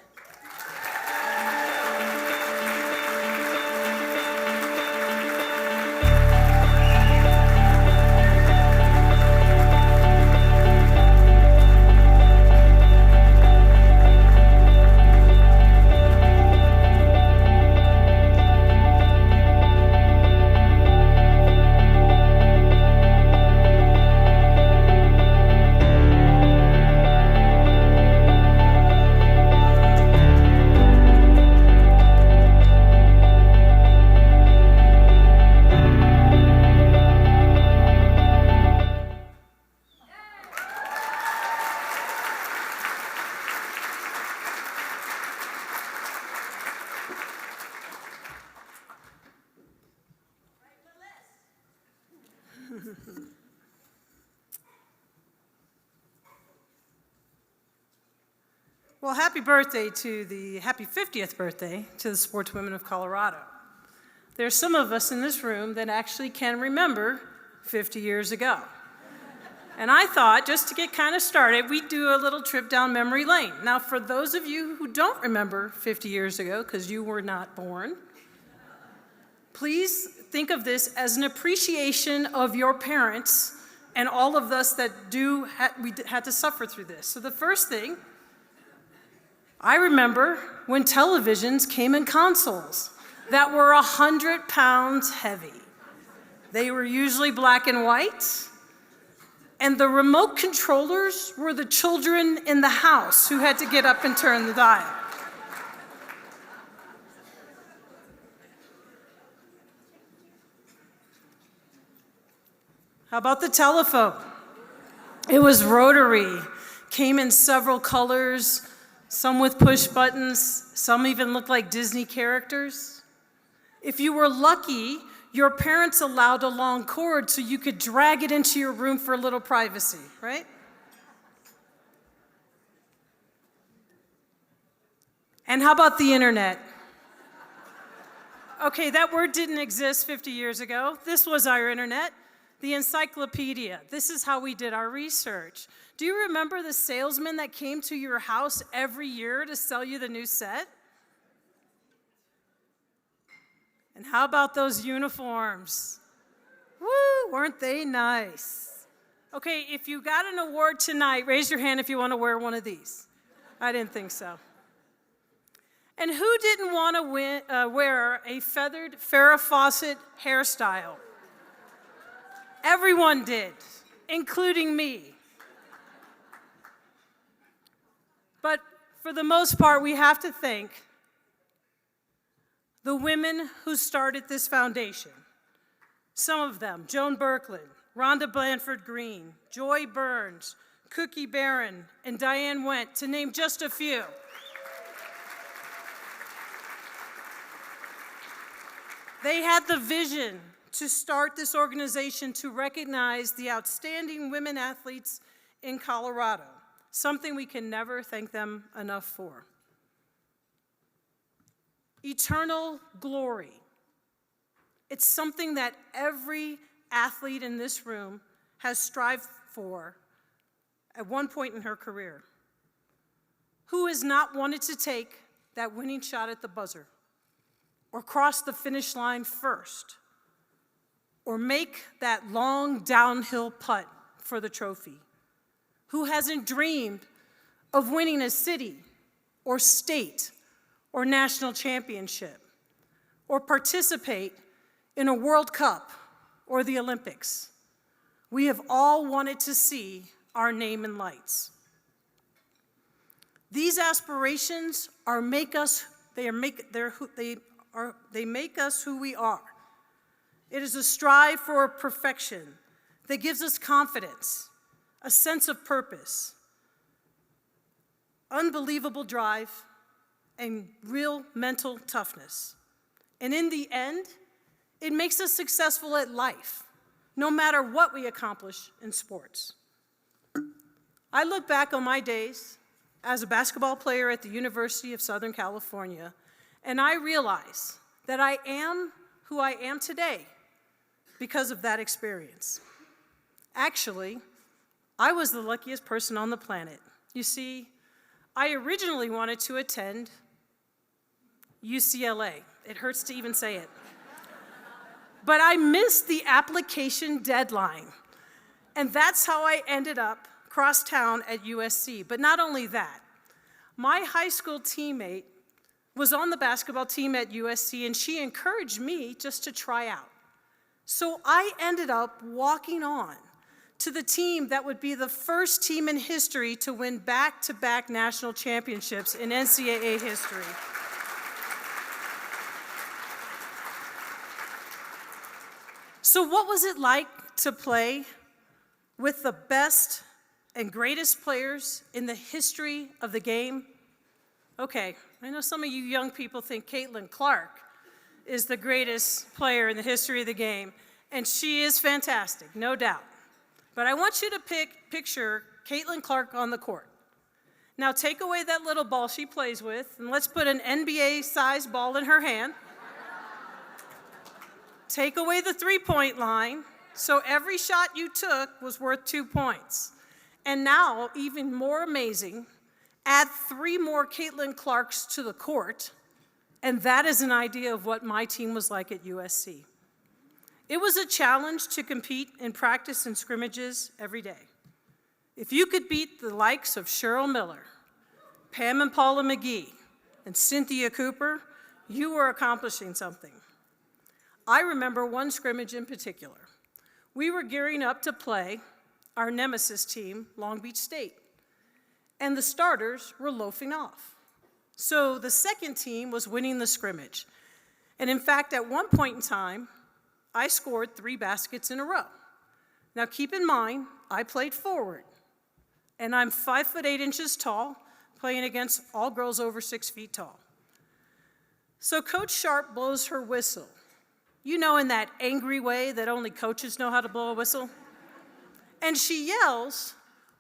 Well, happy birthday to the happy 50th birthday to the Sportswomen of Colorado. There's some of us in this room that actually can remember 50 years ago. And I thought, just to get kind of started, we'd do a little trip down memory lane. Now, for those of you who don't remember 50 years ago, because you were not born, please think of this as an appreciation of your parents and all of us that we had to suffer through this. So the first thing, I remember when televisions came in consoles that were 100 pounds heavy. They were usually black and white, and the remote controllers were the children in the house who had to get up and turn the dial. How about the telephone? It was rotary, came in several colors, some with push buttons, some even looked like Disney characters. If you were lucky, your parents allowed a long cord so you could drag it into your room for a little privacy, right? And how about the internet? Okay, that word didn't exist 50 years ago. This was our internet, the encyclopedia. This is how we did our research. Do you remember the salesman that came to your house every year to sell you the new set? And how about those uniforms? Woo, weren't they nice? Okay, if you got an award tonight, raise your hand if you want to wear one of these. I didn't think so. And who didn't want to wear a feathered Farrah Fawcett hairstyle? Everyone did, including me. But for the most part, we have to thank the women who started this foundation. Some of them, Joan Birkland, Rhonda Blanford Green, Joy Burns, Cookie Barron, and Diane Went, to name just a few. They had the vision to start this organization to recognize the outstanding women athletes in Colorado, something we can never thank them enough for. Eternal glory. It's something that every athlete in this room has strived for at one point in her career. Who has not wanted to take that winning shot at the buzzer, or cross the finish line first, or make that long downhill putt for the trophy? Who hasn't dreamed of winning a city or state or national championship, or participate in a World Cup or the Olympics? We have all wanted to see our name in lights. These aspirations make us who we are. It is a strive for perfection that gives us confidence, a sense of purpose, unbelievable drive, and real mental toughness. And in the end, it makes us successful at life, no matter what we accomplish in sports. I look back on my days as a basketball player at the University of Southern California, and I realize that I am who I am today because of that experience. Actually, I was the luckiest person on the planet. You see, I originally wanted to attend UCLA. It hurts to even say it. But I missed the application deadline. And that's how I ended up cross town at USC. But not only that, my high school teammate was on the basketball team at USC, and she encouraged me just to try out. So I ended up walking on to the team that would be the first team in history to win back-to-back national championships in NCAA history. So what was it like to play with the best and greatest players in the history of the game? Okay, I know some of you young people think Caitlin Clark is the greatest player in the history of the game, and she is fantastic, no doubt. But I want you to picture Caitlin Clark on the court. Now take away that little ball she plays with, and let's put an NBA-sized ball in her hand. Take away the three-point line, so every shot you took was worth 2 points. And now, even more amazing, add 3 more Caitlin Clarks to the court, and that is an idea of what my team was like at USC. It was a challenge to compete in practice and scrimmages every day. If you could beat the likes of Cheryl Miller, Pam and Paula McGee, and Cynthia Cooper, you were accomplishing something. I remember one scrimmage in particular. We were gearing up to play our nemesis team, Long Beach State, and the starters were loafing off. So the second team was winning the scrimmage. And in fact, at one point in time, I scored 3 baskets in a row. Now keep in mind, I played forward, and I'm 5'8" tall, playing against all girls over 6 feet tall. So Coach Sharp blows her whistle. You know, in that angry way that only coaches know how to blow a whistle. And she yells,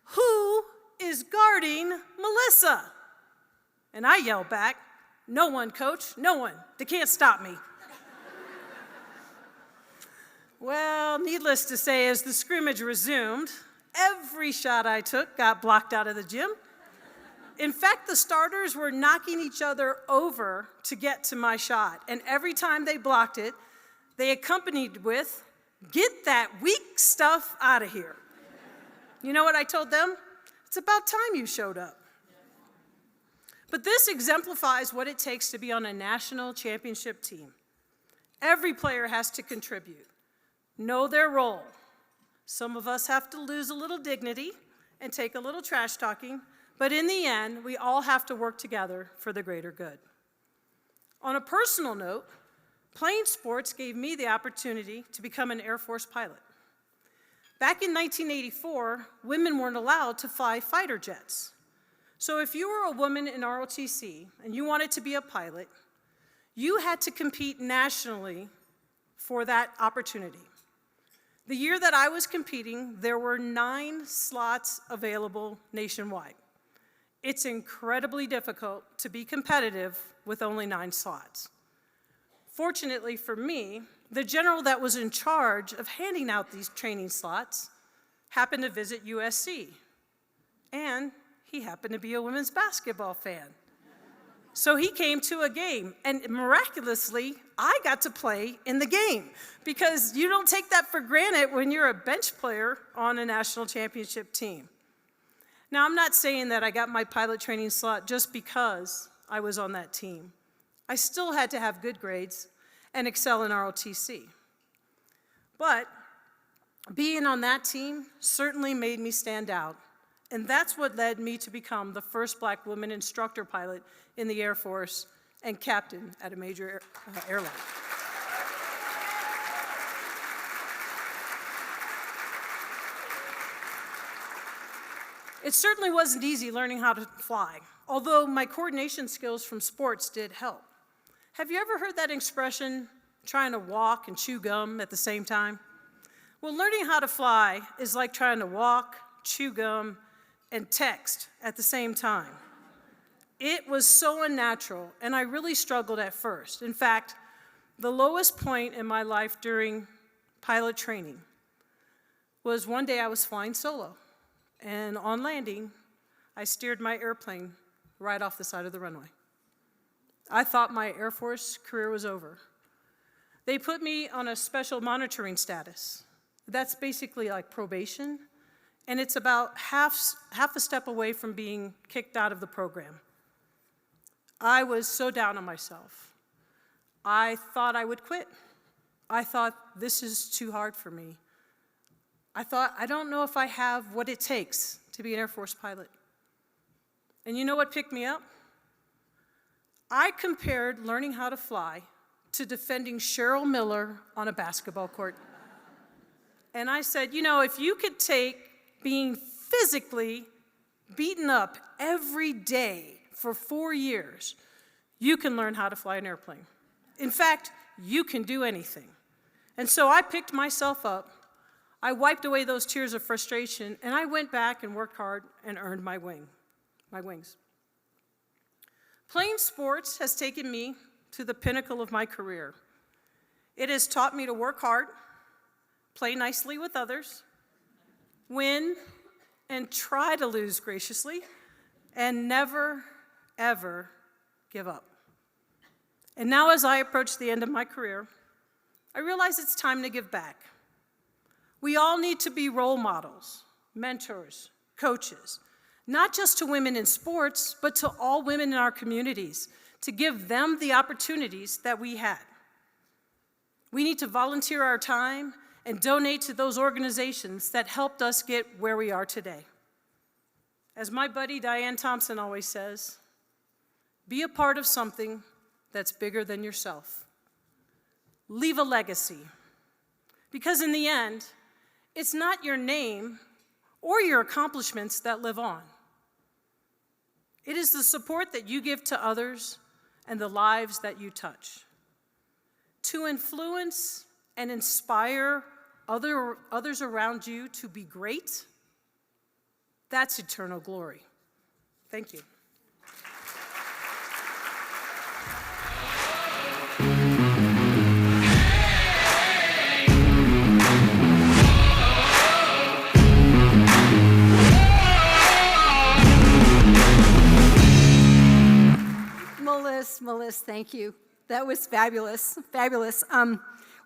"Who is guarding Melissa?" And I yell back, "No one, coach, no one. They can't stop me." Well, needless to say, as the scrimmage resumed, every shot I took got blocked out of the gym. In fact, the starters were knocking each other over to get to my shot. And every time they blocked it, they accompanied with, "Get that weak stuff out of here." You know what I told them? It's about time you showed up. But this exemplifies what it takes to be on a national championship team. Every player has to contribute, know their role. Some of us have to lose a little dignity and take a little trash talking, but in the end, we all have to work together for the greater good. On a personal note, playing sports gave me the opportunity to become an Air Force pilot. Back in 1984, women weren't allowed to fly fighter jets. So if you were a woman in ROTC and you wanted to be a pilot, you had to compete nationally for that opportunity. The year that I was competing, there were 9 slots available nationwide. It's incredibly difficult to be competitive with only 9 slots. Fortunately for me, the general that was in charge of handing out these training slots happened to visit USC, and he happened to be a women's basketball fan. So he came to a game, and miraculously, I got to play in the game, because you don't take that for granted when you're a bench player on a national championship team. Now, I'm not saying that I got my pilot training slot just because I was on that team. I still had to have good grades and excel in ROTC. But being on that team certainly made me stand out, and that's what led me to become the first Black woman instructor pilot in the Air Force and captain at a major airline. It certainly wasn't easy learning how to fly, although my coordination skills from sports did help. Have you ever heard that expression, trying to walk and chew gum at the same time? Well, learning how to fly is like trying to walk, chew gum, and text at the same time. It was so unnatural, and I really struggled at first. In fact, the lowest point in my life during pilot training was one day I was flying solo, and on landing, I steered my airplane right off the side of the runway. I thought my Air Force career was over. They put me on a special monitoring status. That's basically like probation, and it's about half a step away from being kicked out of the program. I was so down on myself. I thought I would quit. I thought, this is too hard for me. I thought, I don't know if I have what it takes to be an Air Force pilot. And you know what picked me up? I compared learning how to fly to defending Cheryl Miller on a basketball court. And I said, you know, if you could take being physically beaten up every day for 4 years, you can learn how to fly an airplane. In fact, you can do anything. And so I picked myself up, I wiped away those tears of frustration, and I went back and worked hard and earned my wings. Playing sports has taken me to the pinnacle of my career. It has taught me to work hard, play nicely with others, win, and try to lose graciously, and never, ever give up. And now as I approach the end of my career, I realize it's time to give back. We all need to be role models, mentors, coaches, not just to women in sports, but to all women in our communities, to give them the opportunities that we had. We need to volunteer our time and donate to those organizations that helped us get where we are today. As my buddy Diane Thompson always says, be a part of something that's bigger than yourself. Leave a legacy. Because in the end, it's not your name or your accomplishments that live on. It is the support that you give to others and the lives that you touch. To influence and inspire others around you to be great, that's eternal glory. Thank you. Melissa, thank you. That was fabulous, fabulous.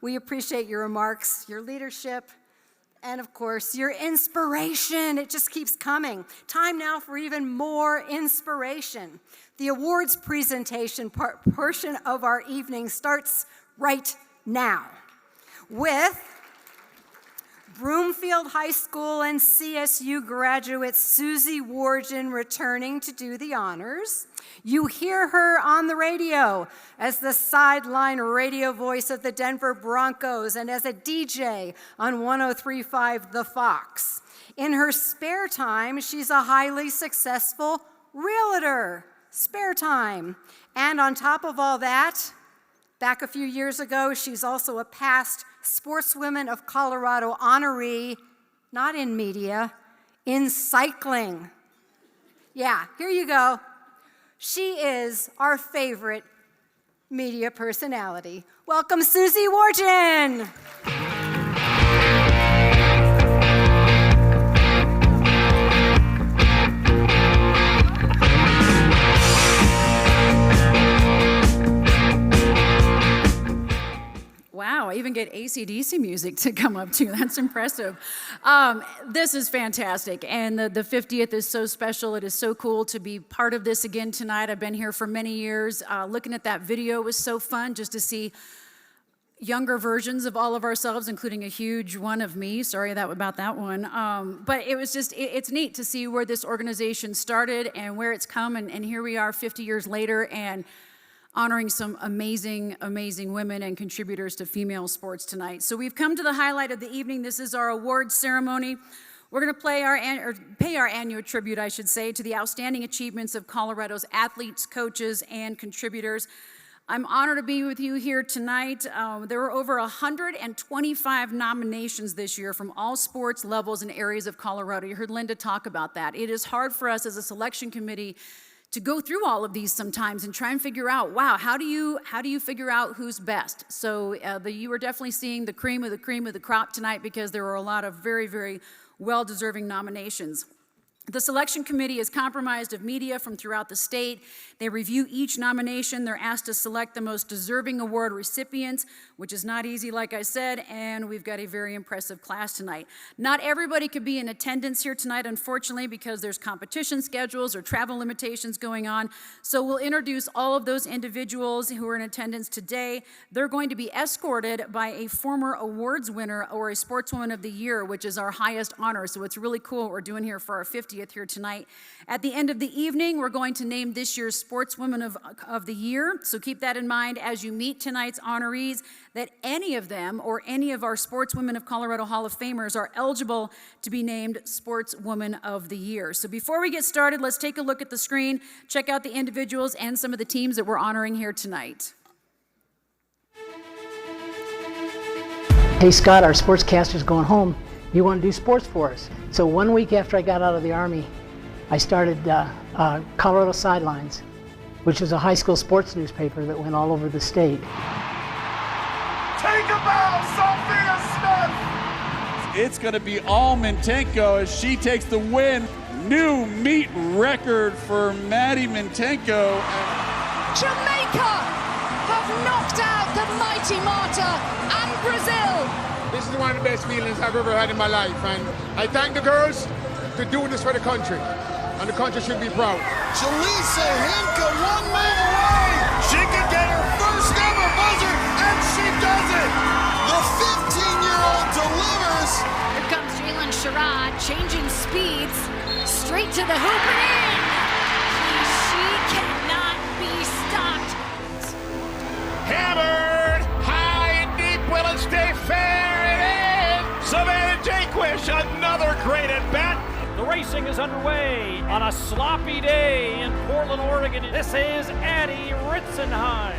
We appreciate your remarks, your leadership, And of course, your inspiration, it just keeps coming. Time now for even more inspiration. The awards presentation portion of our evening starts right now with Broomfield High School and CSU graduate Susie Wargen returning to do the honors. You hear her on the radio as the sideline radio voice of the Denver Broncos and as a DJ on 103.5 The Fox. In her spare time, she's a highly successful realtor. Spare time. And on top of all that, back a few years ago, she's also a past Sportswomen of Colorado honoree, not in media, in cycling. Yeah, here you go. She is our favorite media personality. Welcome, Susie Wargen. Wow, I even get AC/DC music to come up to. That's impressive. This is fantastic, and the 50th is so special. It is so cool to be part of this again tonight. I've been here for many years. Looking at that video was so fun just to see younger versions of all of ourselves, including a huge one of me. Sorry about that one. But it was just, it's neat to see where this organization started and where it's come, and here we are 50 years later, and honoring some amazing, amazing women and contributors to female sports tonight. So we've come to the highlight of the evening. This is our awards ceremony. We're going to pay our annual tribute, I should say, to the outstanding achievements of Colorado's athletes, coaches, and contributors. I'm honored to be with you here tonight. There were over 125 nominations this year from all sports levels and areas of Colorado. You heard Linda talk about that. It is hard for us as a selection committee to go through all of these sometimes and try and figure out, wow, how do you figure out who's best? So you were definitely seeing the cream of the crop tonight, because there were a lot of very, very well-deserving nominations. The selection committee is comprised of media from throughout the state. They review each nomination. They're asked to select the most deserving award recipients, which is not easy, like I said, and we've got a very impressive class tonight. Not everybody could be in attendance here tonight, unfortunately, because there's competition schedules or travel limitations going on. So we'll introduce all of those individuals who are in attendance today. They're going to be escorted by a former awards winner or a Sportswoman of the Year, which is our highest honor. So it's really cool what we're doing here for our 50th here tonight. At the end of the evening, we're going to name this year's Sportswomen of the Year. So keep that in mind as you meet tonight's honorees, that any of them or any of our Sportswomen of Colorado Hall of Famers are eligible to be named Sportswoman of the Year. So before we get started, let's take a look at the screen, check out the individuals and some of the teams that we're honoring here tonight. Hey Scott, our sportscaster's going home. You want to do sports for us? So 1 week after I got out of the Army, I started Colorado Sidelines, which was a high school sports newspaper that went all over the state. Take a bow, Sophia Smith! It's going to be all Mintenko as she takes the win. New meet record for Maddie Mintenko. Jamaica have knocked out the mighty Marta and Brazil. This is one of the best feelings I've ever had in my life, and I thank the girls for doing this for the country, and the country should be proud. Jalisa Hinka 1 move away. She could get her first ever buzzer, and she does it. The 15-year-old delivers. Here comes Jaylyn Sherrod, changing speeds, straight to the hoop and in. She cannot be stopped. Hammered, high and deep, will it stay fair? Savannah Jaquish, another great at-bat. The racing is underway on a sloppy day in Portland, Oregon. This is Addie Ritzenhein.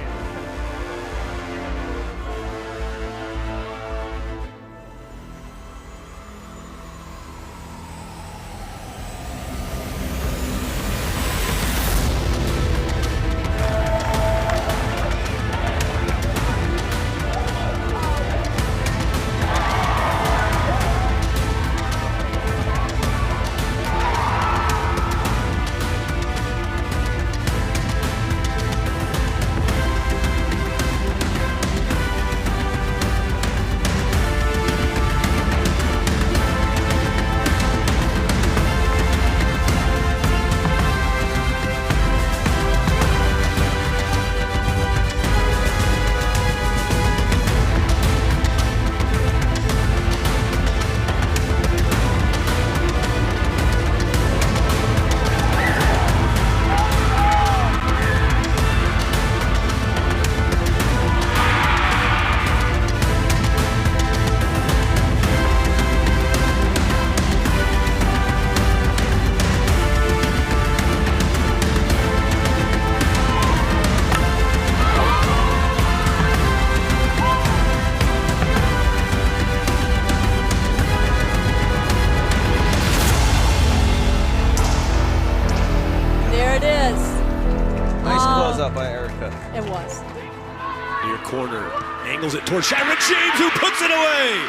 Near corner, angles it towards Sharon James, who puts it away.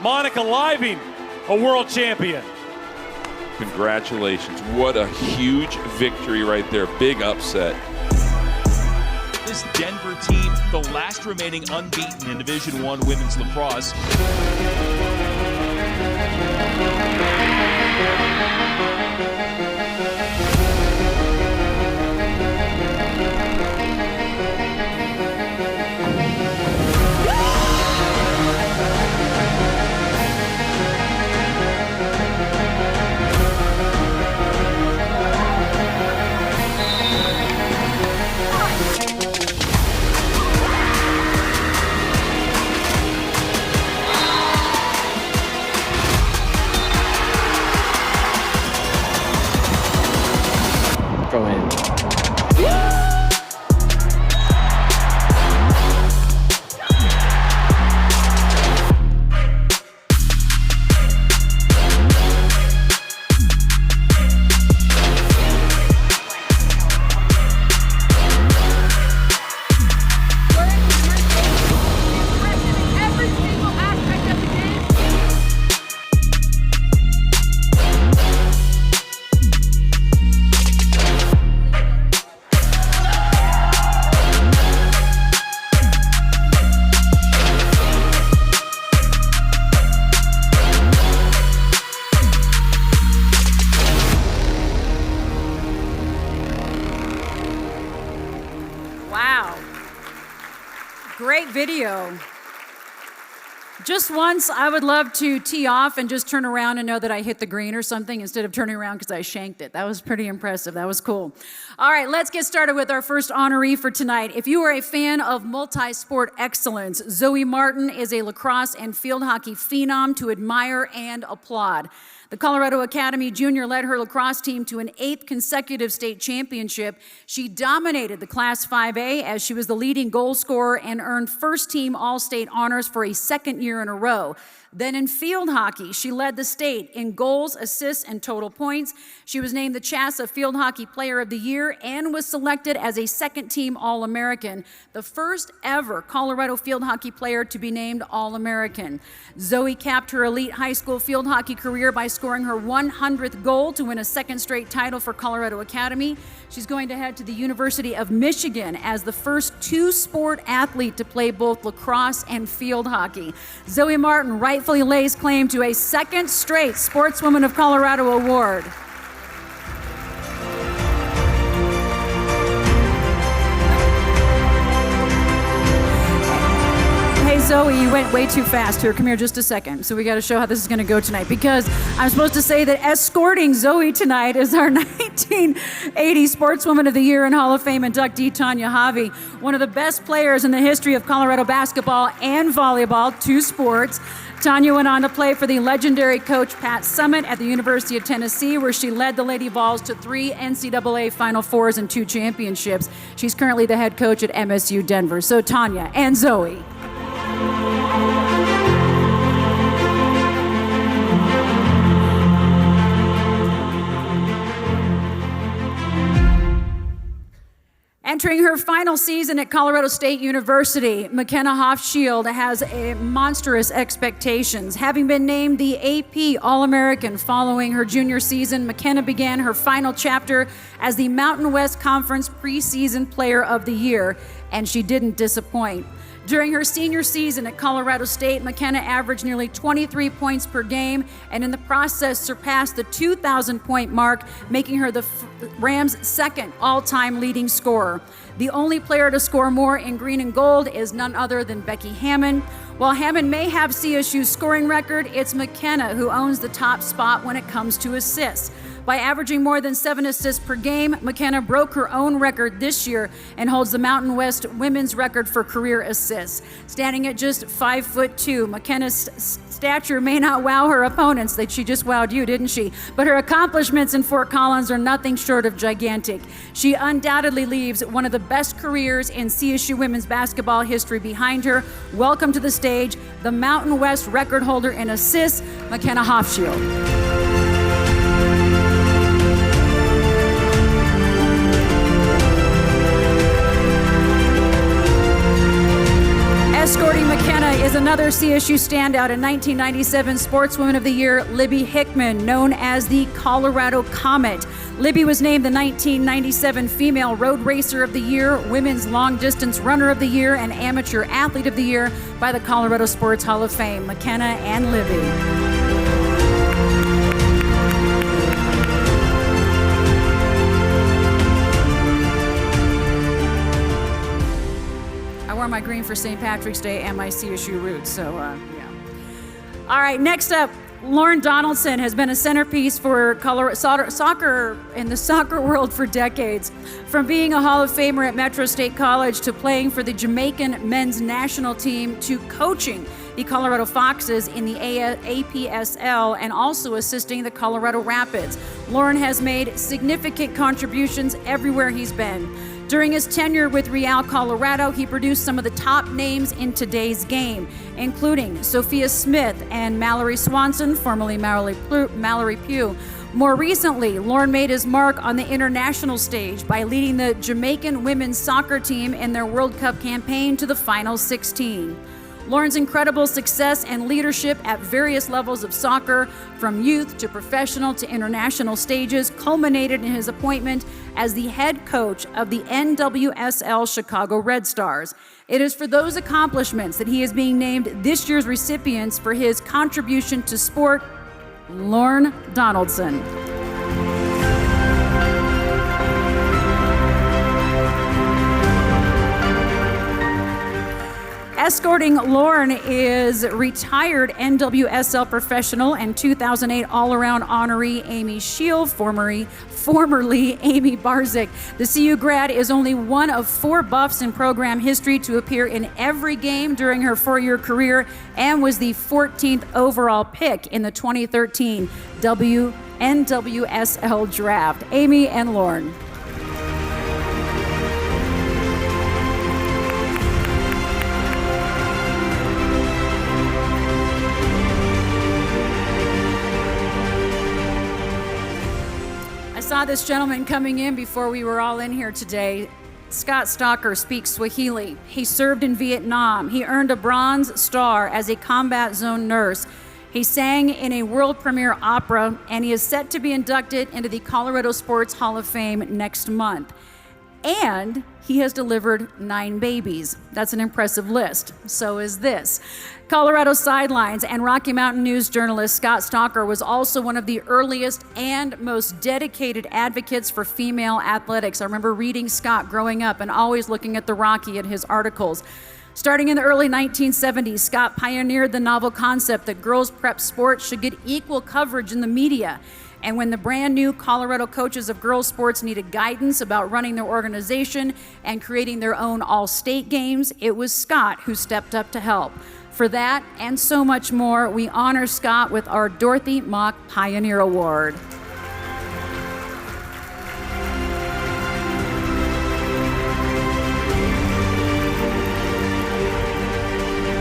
Monica Lieving, a world champion. Congratulations. What a huge victory right there. Big upset. This Denver team, the last remaining unbeaten in Division I women's lacrosse. Go in. Video. Just once, I would love to tee off and just turn around and know that I hit the green or something instead of turning around because I shanked it. That was pretty impressive. That was cool. All right, let's get started with our first honoree for tonight. If you are a fan of multi-sport excellence, Zoe Martin is a lacrosse and field hockey phenom to admire and applaud. The Colorado Academy Junior led her lacrosse team to an 8th consecutive state championship. She dominated the Class 5A as she was the leading goal scorer and earned first-team All-State honors for a second year in a row. Then in field hockey, she led the state in goals, assists, and total points. She was named the CHSAA Field Hockey Player of the Year and was selected as a second-team All-American, the first ever Colorado field hockey player to be named All-American. Zoe capped her elite high school field hockey career by scoring her 100th goal to win a second straight title for Colorado Academy. She's going to head to the University of Michigan as the first two-sport athlete to play both lacrosse and field hockey. Zoe Martin rightfully lays claim to a second straight Sportswoman of Colorado award. Hey Zoe, you went way too fast here. Come here just a second. So we got to show how this is going to go tonight, because I'm supposed to say that escorting Zoe tonight is our 1980 Sportswoman of the Year and Hall of Fame inductee Tanya Javi, one of the best players in the history of Colorado basketball and volleyball, two sports. Tanya went on to play for the legendary coach Pat Summitt at the University of Tennessee, where she led the Lady Vols to 3 NCAA Final Fours and 2 championships. She's currently the head coach at MSU Denver. So Tanya and Zoe. Entering her final season at Colorado State University, McKenna Hofschild has monstrous expectations. Having been named the AP All-American following her junior season, McKenna began her final chapter as the Mountain West Conference Preseason Player of the Year, and she didn't disappoint. During her senior season at Colorado State, McKenna averaged nearly 23 points per game and in the process surpassed the 2,000-point mark, making her the Rams' second all-time leading scorer. The only player to score more in green and gold is none other than Becky Hammond. While Hammond may have CSU's scoring record, it's McKenna who owns the top spot when it comes to assists. By averaging more than 7 assists per game, McKenna broke her own record this year and holds the Mountain West women's record for career assists. Standing at just 5'2", McKenna's stature may not wow her opponents. That she just wowed you, didn't she? But her accomplishments in Fort Collins are nothing short of gigantic. She undoubtedly leaves one of the best careers in CSU women's basketball history behind her. Welcome to the stage, the Mountain West record holder in assists, McKenna Hofschild. is another CSU standout. In 1997 Sportswoman of the Year, Libby Hickman, known as the Colorado Comet. Libby was named the 1997 Female Road Racer of the Year, Women's Long Distance Runner of the Year, and Amateur Athlete of the Year by the Colorado Sports Hall of Fame. McKenna and Libby. I wore my green for St. Patrick's Day and my CSU roots, so yeah. All right, next up, Lorne Donaldson has been a centerpiece for soccer in the soccer world for decades. From being a Hall of Famer at Metro State College to playing for the Jamaican men's national team to coaching the Colorado Foxes in the APSL and also assisting the Colorado Rapids. Lorne has made significant contributions everywhere he's been. During his tenure with Real Colorado, he produced some of the top names in today's game, including Sophia Smith and Mallory Swanson, formerly Mallory Pugh. More recently, Lorne made his mark on the international stage by leading the Jamaican women's soccer team in their World Cup campaign to the final 16. Lorne's incredible success and leadership at various levels of soccer, from youth to professional to international stages, culminated in his appointment as the head coach of the NWSL Chicago Red Stars. It is for those accomplishments that he is being named this year's recipients for his contribution to sport, Lorne Donaldson. Escorting Lorne is retired NWSL professional and 2008 all-around honoree Amy Shield, formerly Amy Barzik. The CU grad is only one of 4 buffs in program history to appear in every game during her 4-year career and was the 14th overall pick in the 2013 NWSL draft. Amy and Lorne. I saw this gentleman coming in before we were all in here today. Scott Stalker speaks Swahili. He served in Vietnam. He earned a Bronze Star as a combat zone nurse. He sang in a world premiere opera, and he is set to be inducted into the Colorado Sports Hall of Fame next month. And he has delivered 9 babies. That's an impressive list. So is this. Colorado Sidelines and Rocky Mountain News journalist Scott Stalker was also one of the earliest and most dedicated advocates for female athletics. I remember reading Scott growing up and always looking at the Rocky in his articles. Starting in the early 1970s, Scott pioneered the novel concept that girls prep sports should get equal coverage in the media. And when the brand new Colorado coaches of girls sports needed guidance about running their organization and creating their own all-state games, it was Scott who stepped up to help. For that and so much more, we honor Scott with our Dorothy Mauk Pioneer Award.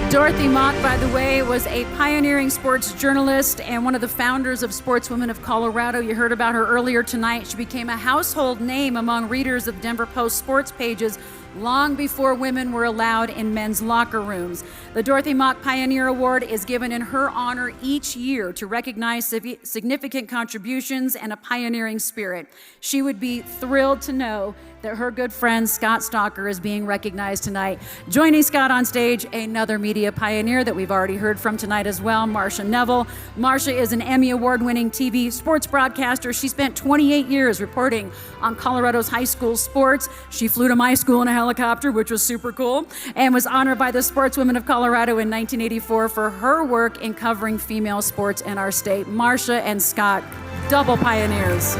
Dorothy Mauk, by the way, was a pioneering sports journalist and one of the founders of Sportswomen of Colorado. You heard about her earlier tonight. She became a household name among readers of Denver Post sports pages long before women were allowed in men's locker rooms. The Dorothy Mauk Pioneer Award is given in her honor each year to recognize significant contributions and a pioneering spirit. She would be thrilled to know that her good friend Scott Stalker is being recognized tonight. Joining Scott on stage, another media pioneer that we've already heard from tonight as well, Marcia Neville. Marcia is an Emmy Award-winning TV sports broadcaster. She spent 28 years reporting on Colorado's high school sports. She flew to my school in a helicopter, which was super cool, and was honored by the Sportswomen of Colorado in 1984 for her work in covering female sports in our state. Marcia and Scott, double pioneers.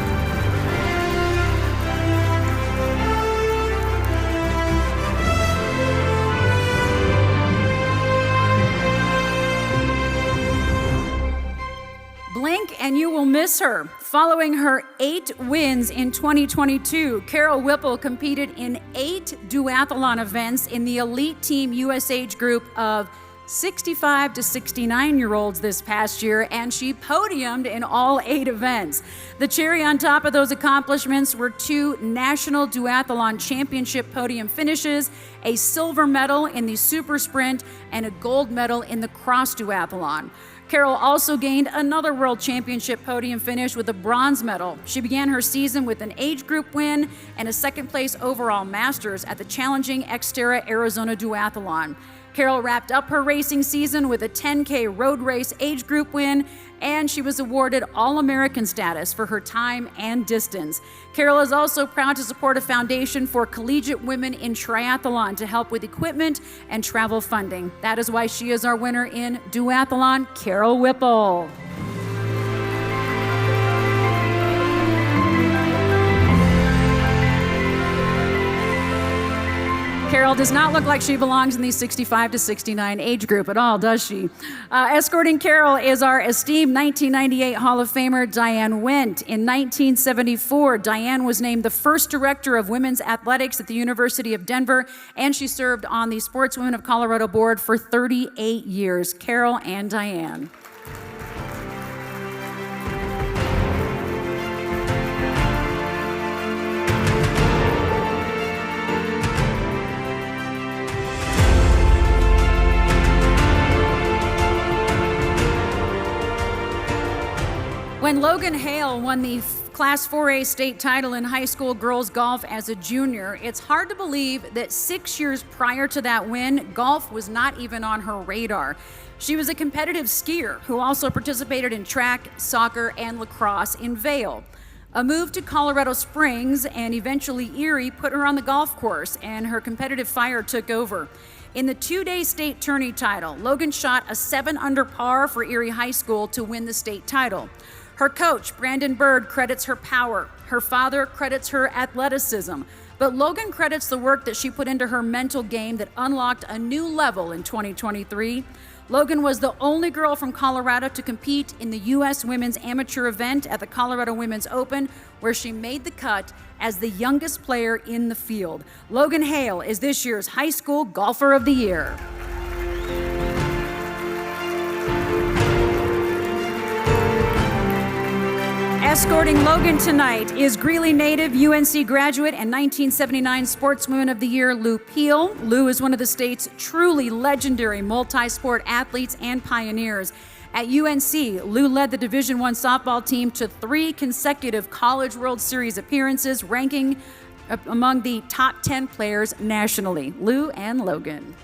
Blink and you will miss her. Following her 8 wins in 2022, Carol Whipple competed in 8 duathlon events in the elite team US age group of 65 to 69-year-olds this past year, and she podiumed in all 8 events. The cherry on top of those accomplishments were 2 National Duathlon Championship podium finishes, a silver medal in the super sprint, and a gold medal in the cross duathlon. Carol also gained another World Championship podium finish with a bronze medal. She began her season with an age group win and a second-place overall Masters at the challenging Xterra Arizona Duathlon. Carol wrapped up her racing season with a 10K road race age group win, and she was awarded All-American status for her time and distance. Carol is also proud to support a foundation for collegiate women in triathlon to help with equipment and travel funding. That is why she is our winner in duathlon, Carol Whipple. Carol does not look like she belongs in the 65 to 69 age group at all, does she? Escorting Carol is our esteemed 1998 Hall of Famer, Diane Wendt. In 1974, Diane was named the first director of women's athletics at the University of Denver, and she served on the Sportswomen of Colorado board for 38 years. Carol and Diane. When Logan Hale won the Class 4A state title in high school girls golf as a junior, it's hard to believe that 6 years prior to that win, golf was not even on her radar. She was a competitive skier who also participated in track, soccer, and lacrosse in Vail. A move to Colorado Springs and eventually Erie put her on the golf course, and her competitive fire took over. In the 2-day state tourney title, Logan shot a 7 under par for Erie High School to win the state title. Her coach, Brandon Bird, credits her power. Her father credits her athleticism. But Logan credits the work that she put into her mental game that unlocked a new level in 2023. Logan was the only girl from Colorado to compete in the U.S. Women's Amateur event at the Colorado Women's Open, where she made the cut as the youngest player in the field. Logan Hale is this year's High School Golfer of the Year. Escorting Logan tonight is Greeley native, UNC graduate, and 1979 Sportswoman of the Year, Lou Peel. Lou is one of the state's truly legendary multi-sport athletes and pioneers. At UNC, Lou led the Division I softball team to 3 consecutive College World Series appearances, ranking among the top 10 players nationally. Lou and Logan.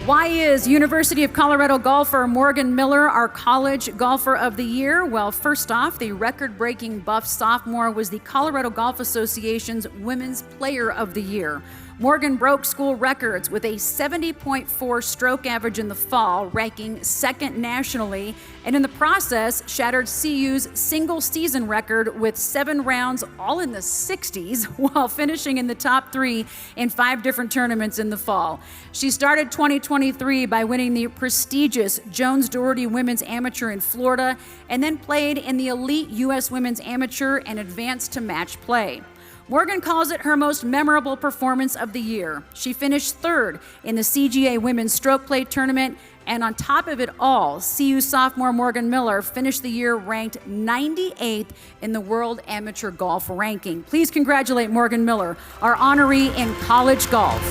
Why is University of Colorado golfer Morgan Miller our College Golfer of the Year? Well, first off, the record-breaking buff sophomore was the Colorado Golf Association's Women's Player of the Year. Morgan broke school records with a 70.4 stroke average in the fall, ranking 2nd nationally, and in the process shattered CU's single-season record with 7 rounds, all in the 60s, while finishing in the top 3 in 5 different tournaments in the fall. She started 2023 by winning the prestigious Jones-Doherty Women's Amateur in Florida, and then played in the elite U.S. Women's Amateur and advanced to match play. Morgan calls it her most memorable performance of the year. She finished 3rd in the CGA Women's Stroke Play Tournament, and on top of it all, CU sophomore Morgan Miller finished the year ranked 98th in the World Amateur Golf Ranking. Please congratulate Morgan Miller, our honoree in college golf.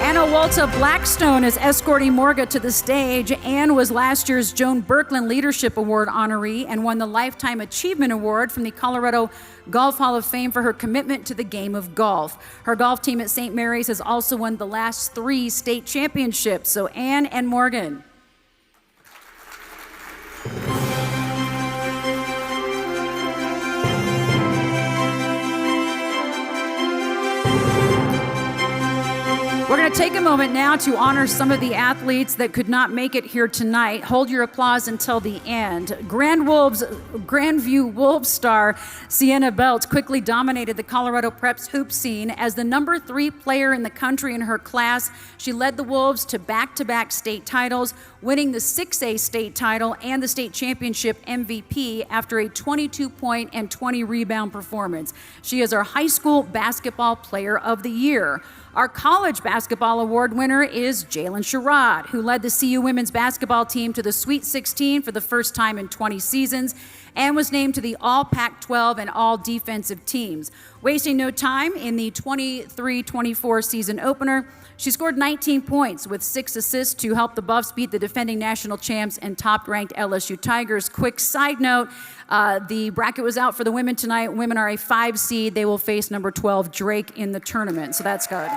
Anna Walta Blackstone is escorting Morga to the stage. Ann was last year's Joan Birkland Leadership Award honoree and won the Lifetime Achievement Award from the Colorado Golf Hall of Fame for her commitment to the game of golf. Her golf team at St. Mary's has also won the last 3 state championships. So Ann and Morgan. We're going to take a moment now to honor some of the athletes that could not make it here tonight. Hold your applause until the end. Grandview Wolves star Sienna Belt quickly dominated the Colorado Preps hoop scene. As the number 3 player in the country in her class, she led the Wolves to back-to-back state titles, winning the 6A state title and the state championship MVP after a 22-point and 20-rebound performance. She is our high school basketball player of the year. Our college basketball award winner is Jaylyn Sherrod, who led the CU women's basketball team to the Sweet 16 for the first time in 20 seasons and was named to the All Pac-12 and All Defensive teams. Wasting no time in the 23-24 season opener, she scored 19 points with 6 assists to help the Buffs beat the defending national champs and top-ranked LSU Tigers. Quick side note, the bracket was out for the women tonight. Women are a 5 seed. They will face number 12 Drake in the tournament, so that's good.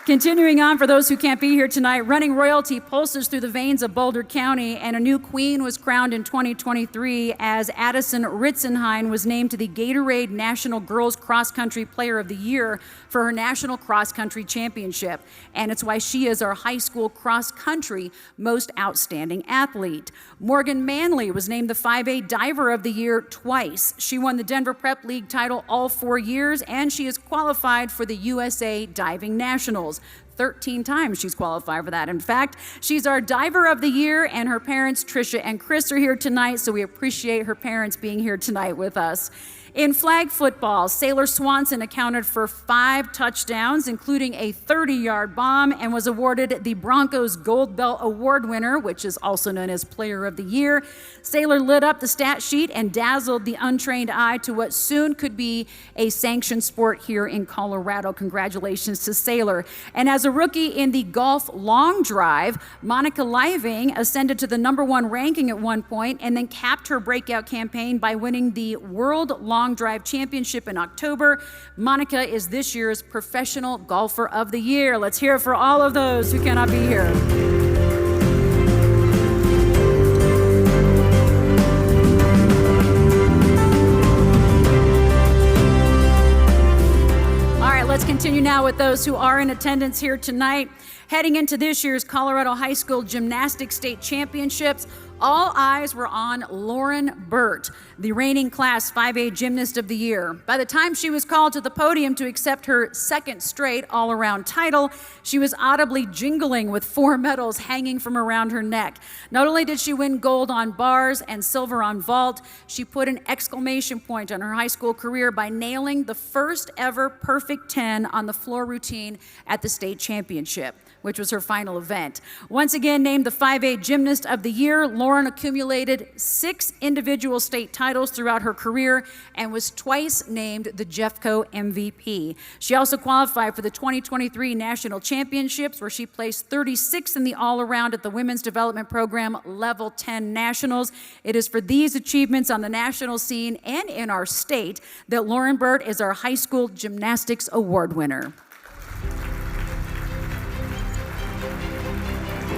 Continuing on, for those who can't be here tonight, running royalty pulses through the veins of Boulder County, and a new queen was crowned in 2023 as Addison Ritzenhein was named to the Gatorade National Girls Cross Country Player of the Year for her National Cross Country Championship. And it's why she is our high school cross country most outstanding athlete. Morgan Manley was named the 5A Diver of the Year twice. She won the Denver Prep League title all 4 years, and she is qualified for the USA Diving Nationals. 13 times she's qualified for that. In fact, she's our Diver of the Year, and her parents, Trisha and Chris, are here tonight, so we appreciate her parents being here tonight with us. In flag football, Saylor Swanson accounted for 5 touchdowns, including a 30-yard bomb, and was awarded the Broncos Gold Belt Award winner, which is also known as Player of the Year. Saylor lit up the stat sheet and dazzled the untrained eye to what soon could be a sanctioned sport here in Colorado. Congratulations to Saylor. And as a rookie in the golf long drive, Monica Lieving ascended to the #1 ranking at one point and then capped her breakout campaign by winning the World Long Drive Championship in October. Monica is this year's Professional Golfer of the Year. Let's hear it for all of those who cannot be here. All right, let's continue now with those who are in attendance here tonight. Heading into this year's Colorado High School Gymnastics State Championships, all eyes were on Lauren Burt, the reigning Class 5A Gymnast of the Year. By the time she was called to the podium to accept her second straight all-around title, she was audibly jingling with 4 medals hanging from around her neck. Not only did she win gold on bars and silver on vault, she put an exclamation point on her high school career by nailing the first ever perfect 10 on the floor routine at the state championship, which was her final event. Once again named the 5A Gymnast of the Year, Lauren accumulated 6 individual state titles throughout her career and was twice named the Jeffco MVP. She also qualified for the 2023 National Championships, where she placed 36th in the all-around at the Women's Development Program Level 10 Nationals. It is for these achievements on the national scene and in our state that Lauren Burt is our High School Gymnastics Award winner.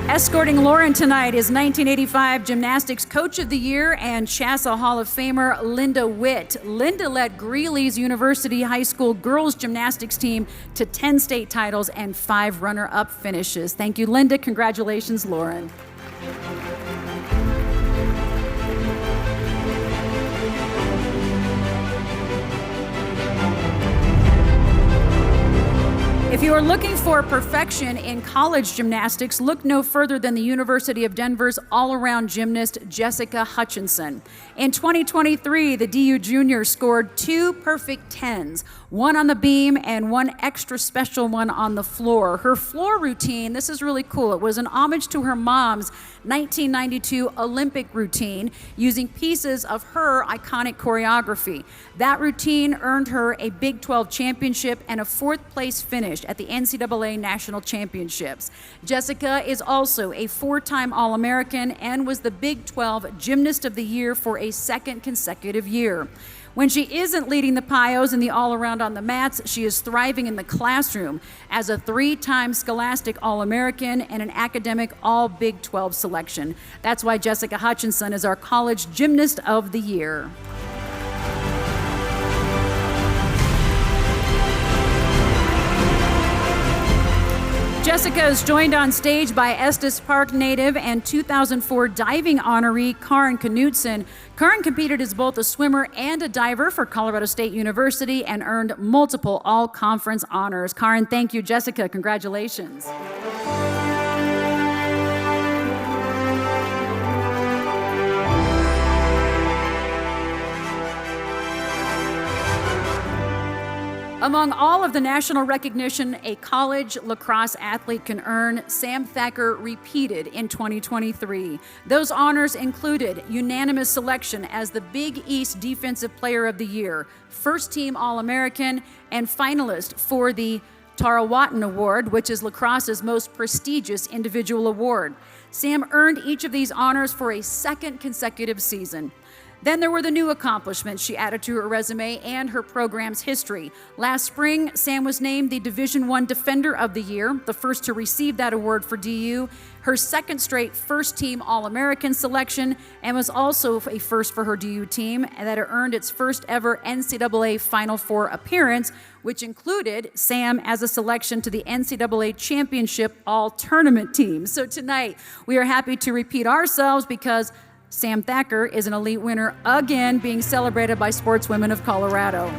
Escorting Lauren tonight is 1985 Gymnastics Coach of the Year and Chassa Hall of Famer Linda Witt. Linda led Greeley's University High School girls gymnastics team to 10 state titles and 5 runner-up finishes. Thank you, Linda. Congratulations, Lauren. If you are looking for perfection in college gymnastics, look no further than the University of Denver's all-around gymnast, Jessica Hutchinson. In 2023, the DU junior scored 2 perfect 10s, 1 on the beam and 1 extra special one on the floor. Her floor routine, this is really cool. It was an homage to her mom's 1992 Olympic routine using pieces of her iconic choreography. That routine earned her a Big 12 championship and a 4th place finish at the NCAA National Championships. Jessica is also a 4-time All-American and was the Big 12 Gymnast of the Year for a 2nd consecutive year. When she isn't leading the Pios in the all-around on the mats, she is thriving in the classroom as a 3-time Scholastic All-American and an academic All-Big 12 selection. That's why Jessica Hutchinson is our College Gymnast of the Year. Jessica is joined on stage by Estes Park native and 2004 diving honoree Karin Knutson. Karin competed as both a swimmer and a diver for Colorado State University and earned multiple all-conference honors. Karin, thank you. Jessica, congratulations. Among all of the national recognition a college lacrosse athlete can earn, Sam Thacker repeated in 2023. Those honors included unanimous selection as the Big East Defensive Player of the Year, First Team All-American, and finalist for the Tarawatan Award, which is lacrosse's most prestigious individual award. Sam earned each of these honors for a second consecutive season. Then there were the new accomplishments she added to her resume and her program's history. Last spring, Sam was named the Division I Defender of the Year, the first to receive that award for DU, her second straight first-team All-American selection, and was also a first for her DU team, and that it earned its first ever NCAA Final Four appearance, which included Sam as a selection to the NCAA Championship All-Tournament team. So tonight, we are happy to repeat ourselves because Sam Thacker is an elite winner again, being celebrated by Sportswomen of Colorado.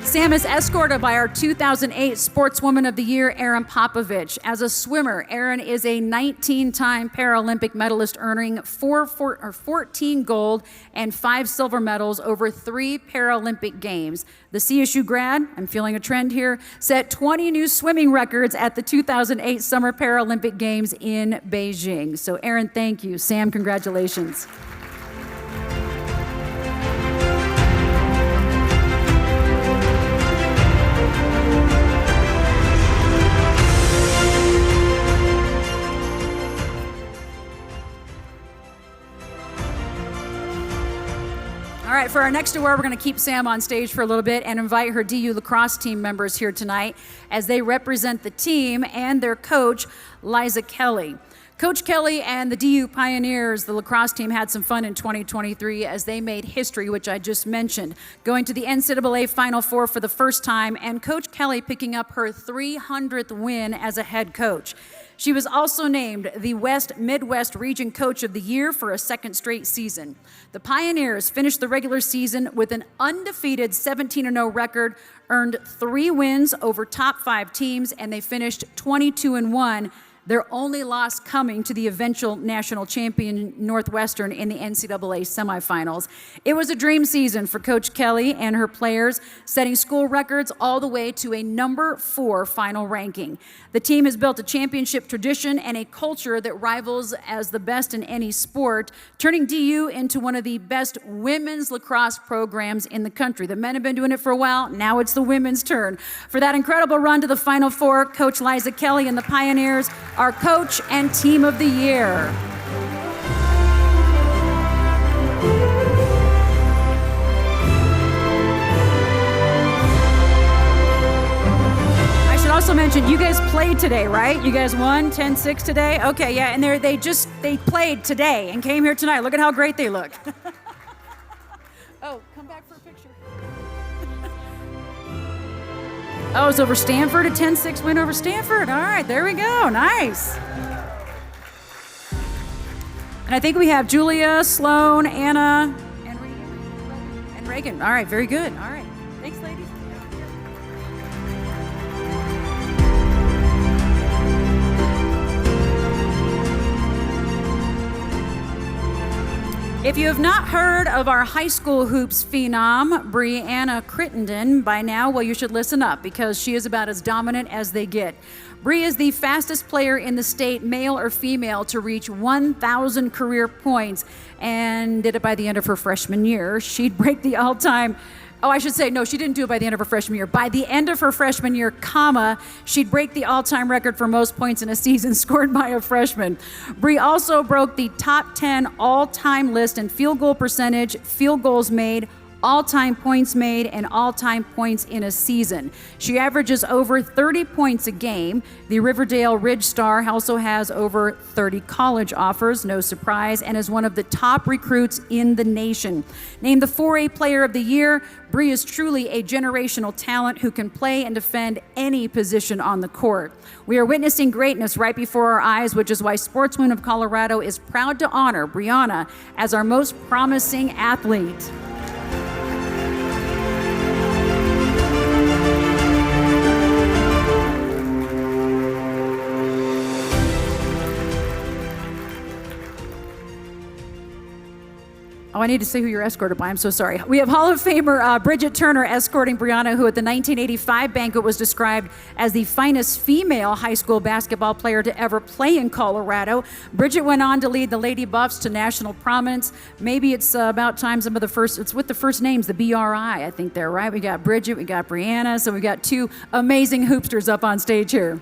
Sam is escorted by our 2008 Sportswoman of the Year, Erin Popovich. As a swimmer, Erin is a 19-time Paralympic medalist, earning 14 gold and 5 silver medals over 3 Paralympic Games. The CSU grad, I'm feeling a trend here, set 20 new swimming records at the 2008 Summer Paralympic Games in Beijing. So Erin, thank you. Sam, congratulations. All right, for our next award, we're going to keep Sam on stage for a little bit and invite her DU lacrosse team members here tonight as they represent the team and their coach, Liza Kelly. Coach Kelly and the DU Pioneers, the lacrosse team, had some fun in 2023 as they made history, which I just mentioned, going to the NCAA Final Four for the first time, and Coach Kelly picking up her 300th win as a head coach. She was also named the West Midwest Region Coach of the Year for a second straight season. The Pioneers finished the regular season with an undefeated 17-0 record, earned 3 wins over top 5 teams, and they finished 22-1. Their only loss coming to the eventual national champion Northwestern in the NCAA semifinals. It was a dream season for Coach Kelly and her players, setting school records all the way to a number 4 final ranking. The team has built a championship tradition and a culture that rivals as the best in any sport, turning DU into one of the best women's lacrosse programs in the country. The men have been doing it for a while. Now it's the women's turn. For that incredible run to the Final Four, Coach Liza Kelly and the Pioneers, our coach and team of the year. I should also mention, you guys played today, right? You guys won 10-6 today? Okay, yeah, and they played today and came here tonight. Look at how great they look. Oh, come back for a picture. Oh, it's over Stanford, a 10-6 win over Stanford. All right, there we go. Nice. And I think we have Julia, Sloan, Anna, and Reagan. All right, very good. All right. Thanks, ladies. If you have not heard of our high school hoops phenom, Brianna Crittenden, by now, well, you should listen up because she is about as dominant as they get. Bree is the fastest player in the state, male or female, to reach 1,000 career points and did it by the end of her freshman year. She'd break the all-time... Oh, I should say, no, she didn't do it by the end of her freshman year. By the end of her freshman year, she'd break the all-time record for most points in a season scored by a freshman. Bree also broke the top 10 all-time list in field goal percentage, field goals made, all-time points made, and all-time points in a season. She averages over 30 points a game. The Riverdale Ridge Star also has over 30 college offers, no surprise, and is one of the top recruits in the nation. Named the 4A Player of the Year, Bree is truly a generational talent who can play and defend any position on the court. We are witnessing greatness right before our eyes, which is why Sportswomen of Colorado is proud to honor Brianna as our most promising athlete. Oh, I need to say who you're escorted by. I'm so sorry. We have Hall of Famer Bridget Turner escorting Brianna, who at the 1985 banquet was described as the finest female high school basketball player to ever play in Colorado. Bridget went on to lead the Lady Buffs to national prominence. Maybe it's about time some of the first, it's with the first names, the BRI, I think they're right. We got Bridget, we got Brianna, so we got two amazing hoopsters up on stage here.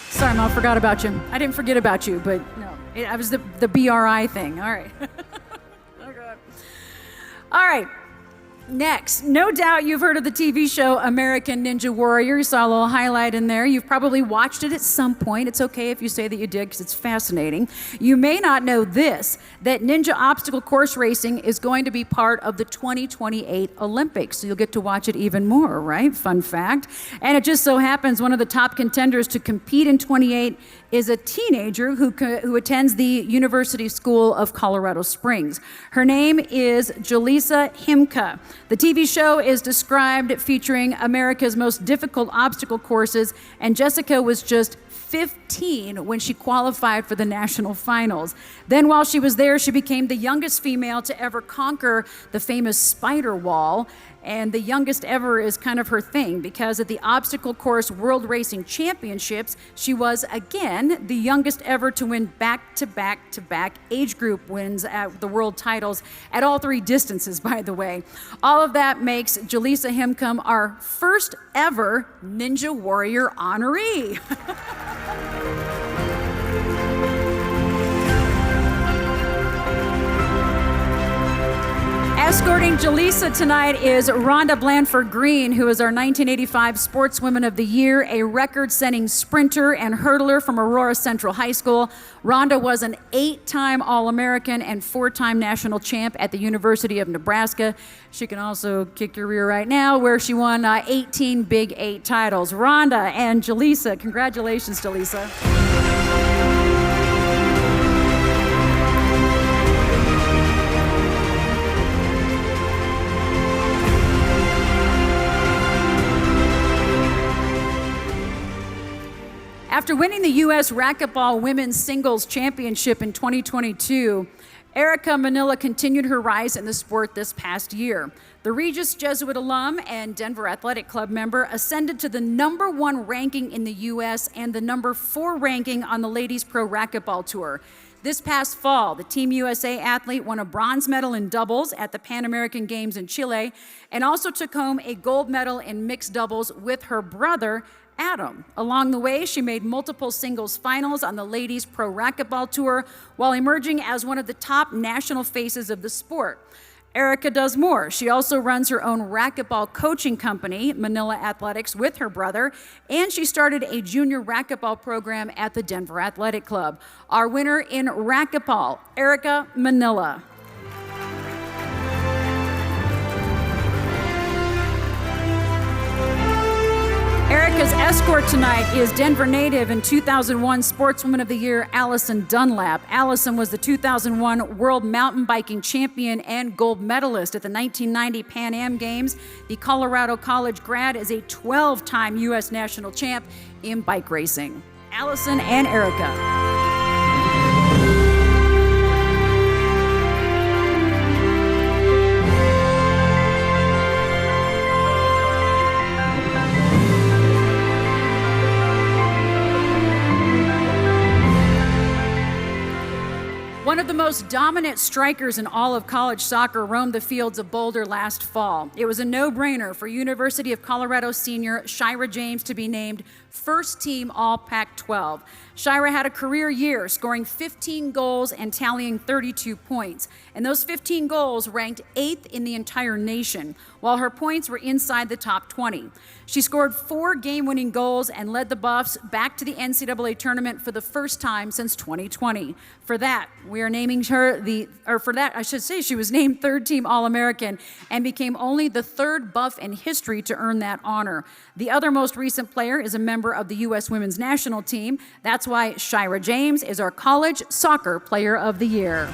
Sorry, Mom, forgot about you. I didn't forget about you, but no, I was the BRI thing. All right. Oh, God. All right. Next, no doubt you've heard of the TV show American Ninja Warrior. You saw a little highlight in there. You've probably watched it at some point. It's okay if you say that you did because it's fascinating. You may not know this, that ninja obstacle course racing is going to be part of the 2028 Olympics. So you'll get to watch it even more, right? Fun fact. And it just so happens one of the top contenders to compete in 28 is a teenager who attends the University School of Colorado Springs. Her name is Jaleesa Himka. The TV show is described featuring America's most difficult obstacle courses, and Jessica was just 15 when she qualified for the national finals. Then while she was there, she became the youngest female to ever conquer the famous spider wall. And the youngest ever is kind of her thing because at the Obstacle Course World Racing Championships, she was again the youngest ever to win back-to-back age group wins at the world titles at all three distances, by the way. All of that makes Jaleesa Himka our first ever Ninja Warrior honoree. Escorting Jaleesa tonight is Rhonda Blanford Green, who is our 1985 Sportswomen of the Year, a record-setting sprinter and hurdler from Aurora Central High School. Rhonda was an 8-time All-American and 4-time national champ at the University of Nebraska. She can also kick your rear right now, where she won 18 Big 8 titles. Rhonda and Jaleesa, congratulations, Jaleesa. After winning the U.S. Racquetball Women's Singles Championship in 2022, Erica Manila continued her rise in the sport this past year. The Regis Jesuit alum and Denver Athletic Club member ascended to the #1 ranking in the U.S. and the #4 ranking on the Ladies Pro Racquetball Tour. This past fall, the Team USA athlete won a bronze medal in doubles at the Pan American Games in Chile and also took home a gold medal in mixed doubles with her brother, Adam. Along the way, she made multiple singles finals on the Ladies Pro Racquetball Tour while emerging as one of the top national faces of the sport. Erica does more. She also runs her own racquetball coaching company, Manila Athletics, with her brother, and she started a junior racquetball program at the Denver Athletic Club. Our winner in racquetball, Erica Manila. Erica's escort tonight is Denver native and 2001 Sportswoman of the Year, Allison Dunlap. Allison was the 2001 World Mountain Biking Champion and gold medalist at the 1990 Pan Am Games. The Colorado College grad is a 12-time U.S. national champ in bike racing. Allison and Erica. One of the most dominant strikers in all of college soccer roamed the fields of Boulder last fall. It was a no-brainer for University of Colorado senior Shira James to be named first team all Pac-12. Sherrod had a career year, scoring 15 goals and tallying 32 points. And those 15 goals ranked 8th in the entire nation, while her points were inside the top 20. She scored 4 game-winning goals and led the Buffs back to the NCAA tournament for the first time since 2020. For that, we are naming her she was named third-team All-American and became only the 3rd Buff in history to earn that honor. The other most recent player is a member of the U.S. women's national team. That's why Sherrod James is our College Soccer Player of the Year.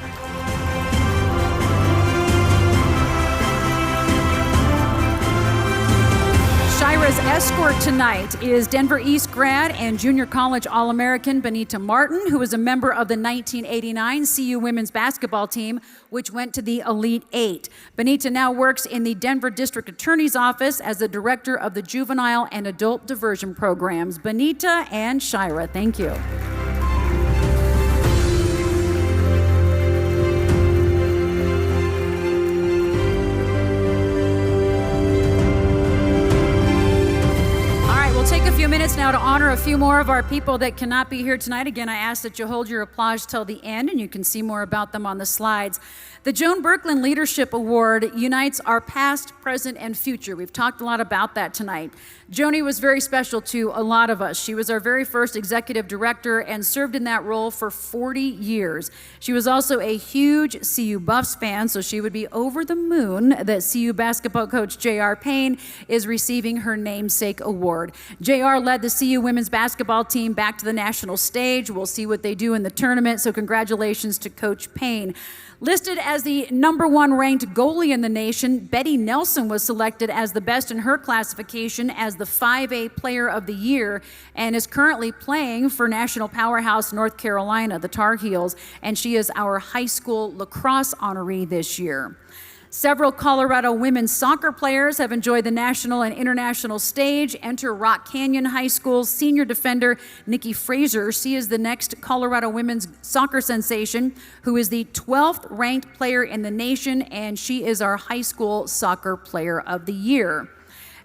Sherrod's escort tonight is Denver East grad and junior college All-American Benita Martin, who is a member of the 1989 CU women's basketball team, which went to the Elite Eight. Benita now works in the Denver District Attorney's Office as the director of the Juvenile and Adult Diversion Programs. Benita and Sherrod, thank you. We'll take a few minutes now to honor a few more of our people that cannot be here tonight. Again, I ask that you hold your applause till the end, and you can see more about them on the slides. The Joan Birkland Leadership Award unites our past, present, and future. We've talked a lot about that tonight. Joni was very special to a lot of us. She was our very first executive director and served in that role for 40 years. She was also a huge CU Buffs fan, so she would be over the moon that CU basketball coach J.R. Payne is receiving her namesake award. JR led the CU women's basketball team back to the national stage. We'll see what they do in the tournament, so congratulations to Coach Payne. Listed as the #1 ranked goalie in the nation, Betty Nelson was selected as the best in her classification as the 5A Player of the Year and is currently playing for national powerhouse North Carolina, the Tar Heels, and she is our high school lacrosse honoree this year. Several Colorado women's soccer players have enjoyed the national and international stage. Enter Rock Canyon High School's senior defender, Nikki Fraser. She is the next Colorado women's soccer sensation, who is the 12th ranked player in the nation, and she is our high school soccer player of the year.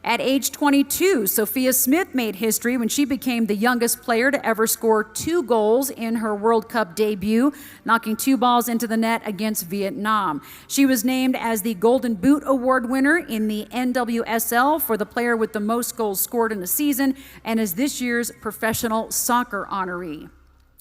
At age 22, Sophia Smith made history when she became the youngest player to ever score 2 goals in her World Cup debut, knocking 2 balls into the net against Vietnam. She was named as the Golden Boot Award winner in the NWSL for the player with the most goals scored in a season and is this year's professional soccer honoree.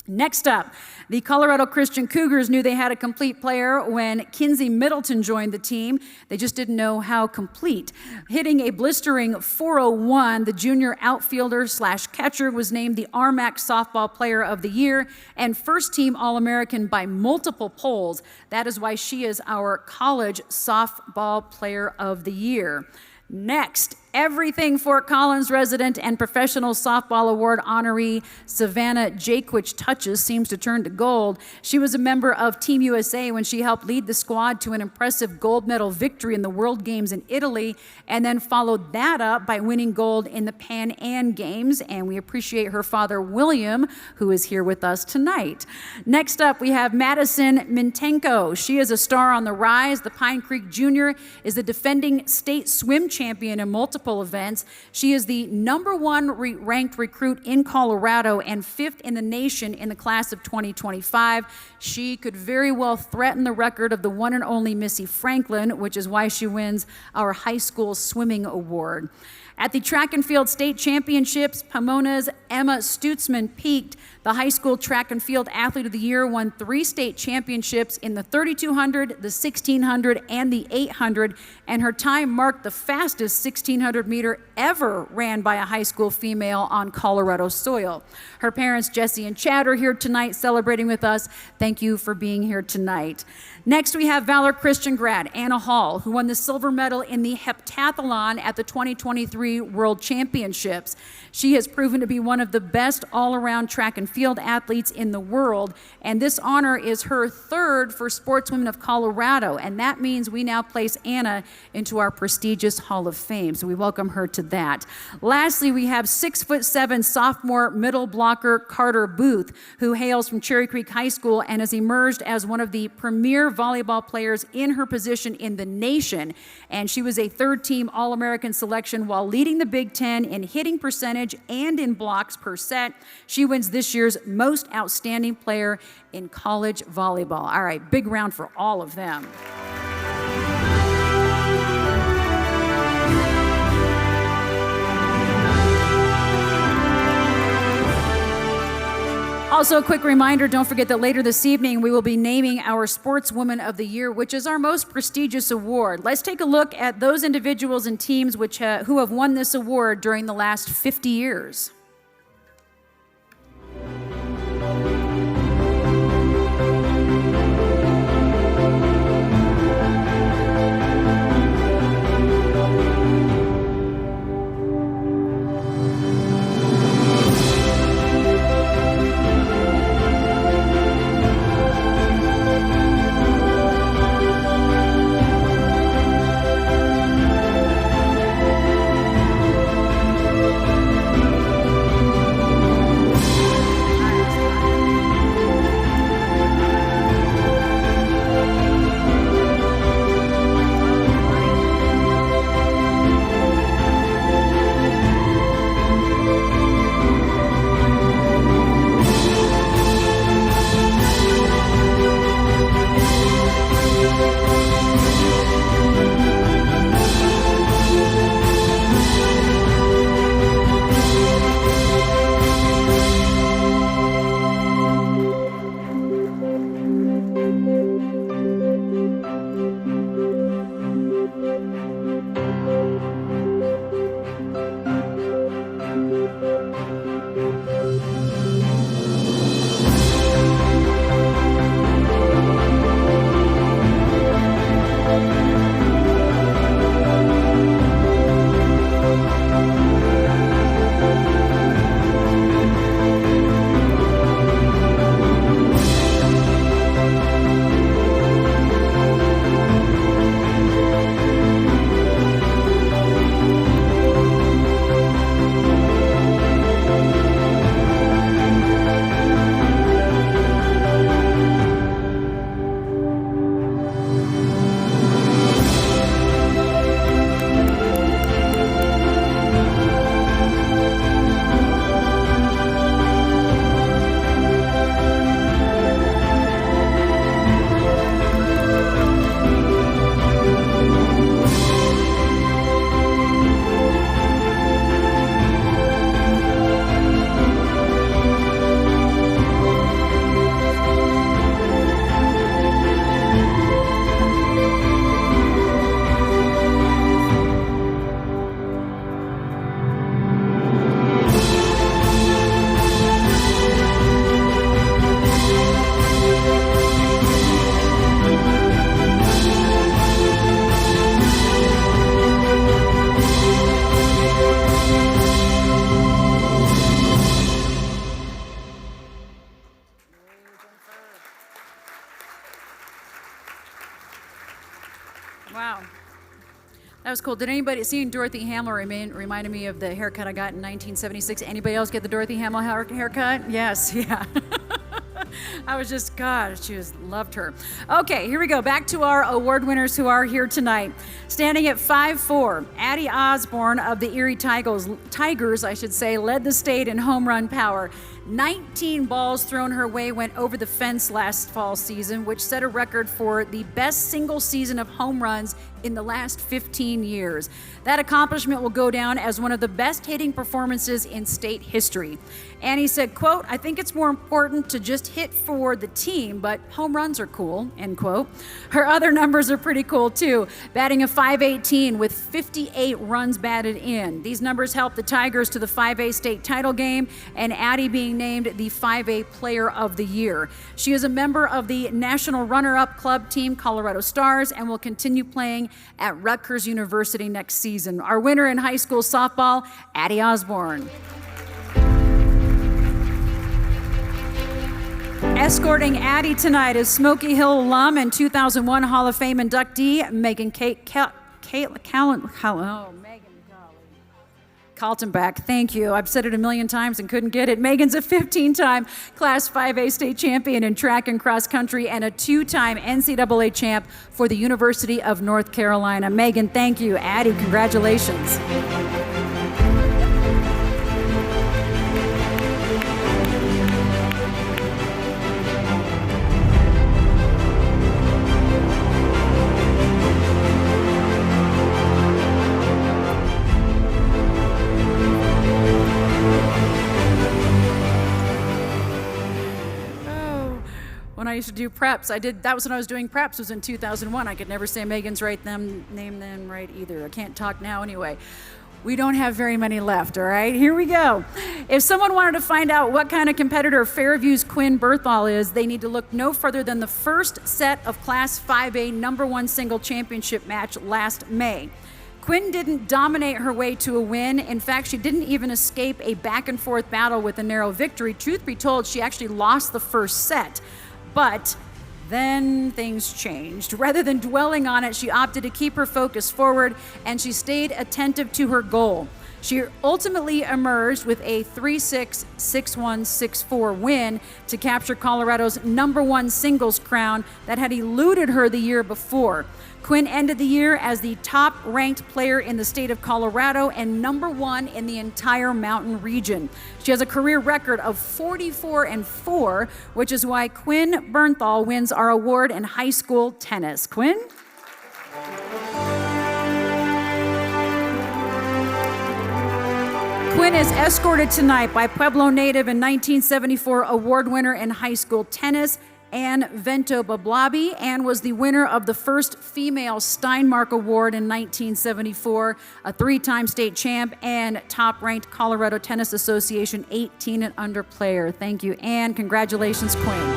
Next up, the Colorado Christian Cougars knew they had a complete player when Kinsey Middleton joined the team. They just didn't know how complete. Hitting a blistering .401, the junior outfielder/catcher was named the RMAC Softball Player of the Year and first-team All-American by multiple polls. That is why she is our College Softball Player of the Year. Next, everything Fort Collins resident and professional softball award honoree Savannah Jaquich touches seems to turn to gold. She was a member of Team USA when she helped lead the squad to an impressive gold medal victory in the World Games in Italy, and then followed that up by winning gold in the Pan Am Games, and we appreciate her father, William, who is here with us tonight. Next up, we have Madison Mintenko. She is a star on the rise. The Pine Creek Junior is the defending state swim champion in multiple events. She is the #1 ranked recruit in Colorado and 5th in the nation in the class of 2025. She could very well threaten the record of the one and only Missy Franklin, which is why she wins our high school swimming award. At the track and field state championships, Pomona's Emma Stutzman peaked. The high school track and field athlete of the year won 3 state championships in the 3200, the 1600, and the 800, and her time marked the fastest 1600 meter ever ran by a high school female on Colorado soil. Her parents, Jesse and Chad, are here tonight celebrating with us. Thank you for being here tonight. Next, we have Valor Christian grad Anna Hall, who won the silver medal in the heptathlon at the 2023 World Championships. She has proven to be one of the best all-around track and field athletes in the world, and this honor is her third for Sportswomen of Colorado, and that means we now place Anna into our prestigious Hall of Fame, so we welcome her to that. Lastly, we have 6'7" sophomore middle blocker Carter Booth, who hails from Cherry Creek High School and has emerged as one of the premier volleyball players in her position in the nation, and she was a third-team All-American selection while leading the Big Ten in hitting percentage and in blocks per set. She wins this year's Most Outstanding Player in College Volleyball. All right, big round for all of them. Also, a quick reminder, don't forget that later this evening we will be naming our Sportswoman of the Year, which is our most prestigious award. Let's take a look at those individuals and teams who have won this award during the last 50 years. Wow. That was cool. Did anybody, seeing Dorothy Hamill reminded me of the haircut I got in 1976. Anybody else get the Dorothy Hamill haircut? Yes, yeah. I was just, God, loved her. Okay, here we go. Back to our award winners who are here tonight. Standing at 5'4", Addie Osborne of the Erie Tigers, led the state in home run power. 19 balls thrown her way went over the fence last fall season, which set a record for the best single season of home runs in the last 15 years. That accomplishment will go down as one of the best hitting performances in state history. Annie said, quote, "I think it's more important to just hit for the team, but home runs are cool," end quote. Her other numbers are pretty cool too, batting a .518 with 58 runs batted in. These numbers helped the Tigers to the 5A state title game, and Addie being named the 5A Player of the Year. She is a member of the National Runner-Up Club team, Colorado Stars, and will continue playing at Rutgers University next season. Our winner in high school softball, Addie Osborne. Escorting Addie tonight is Smoky Hill alum and 2001 Hall of Fame inductee Megan Kaltenbach. Thank you. I've said it a million times and couldn't get it. Megan's a 15-time Class 5A state champion in track and cross country and a 2-time NCAA champ for the University of North Carolina. Megan, thank you. Addie, congratulations. When I used to do preps, that was when I was doing preps, was in 2001. I could never say Megan's name then right either. I can't talk now anyway. We don't have very many left, all right? Here we go. If someone wanted to find out what kind of competitor Fairview's Quinn Bernthal is, they need to look no further than the first set of Class 5A #1 single championship match last May. Quinn didn't dominate her way to a win. In fact, she didn't even escape a back-and-forth battle with a narrow victory. Truth be told, she actually lost the first set. But then things changed. Rather than dwelling on it, she opted to keep her focus forward, and she stayed attentive to her goal. She ultimately emerged with a 3-6, 6-1, 6-4 win to capture Colorado's #1 singles crown that had eluded her the year before. Quinn ended the year as the top-ranked player in the state of Colorado and #1 in the entire mountain region. She has a career record of 44-4, which is why Quinn Bernthal wins our award in high school tennis. Quinn? Quinn is escorted tonight by Pueblo native and 1974 award winner in high school tennis, Ann Vento Bablabi. Ann was the winner of the first female Steinmark Award in 1974, a 3-time state champ, and top-ranked Colorado Tennis Association 18 and under player. Thank you, Ann. Congratulations, Quinn.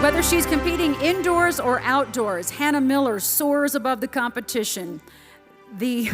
Whether she's competing indoors or outdoors, Hannah Miller soars above the competition. The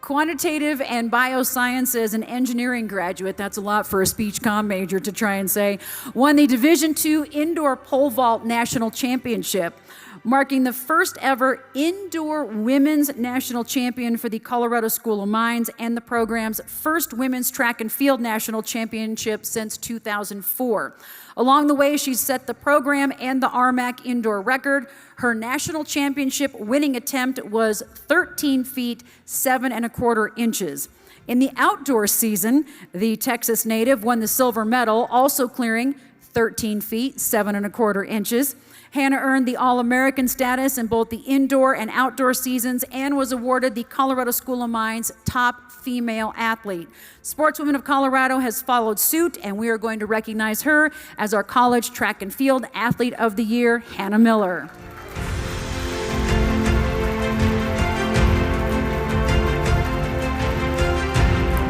quantitative and biosciences and engineering graduate, that's a lot for a speech comm major to try and say, won the Division II Indoor Pole Vault National Championship, marking the first ever indoor women's national champion for the Colorado School of Mines and the program's first women's track and field national championship since 2004. Along the way, she's set the program and the RMAC indoor record. Her national championship winning attempt was 13 feet, 7 1/4 inches. In the outdoor season, the Texas native won the silver medal, also clearing 13 feet, 7 1/4 inches. Hannah earned the All-American status in both the indoor and outdoor seasons and was awarded the Colorado School of Mines top female athlete. Sportswomen of Colorado has followed suit, and we are going to recognize her as our College Track and Field Athlete of the Year, Hannah Miller.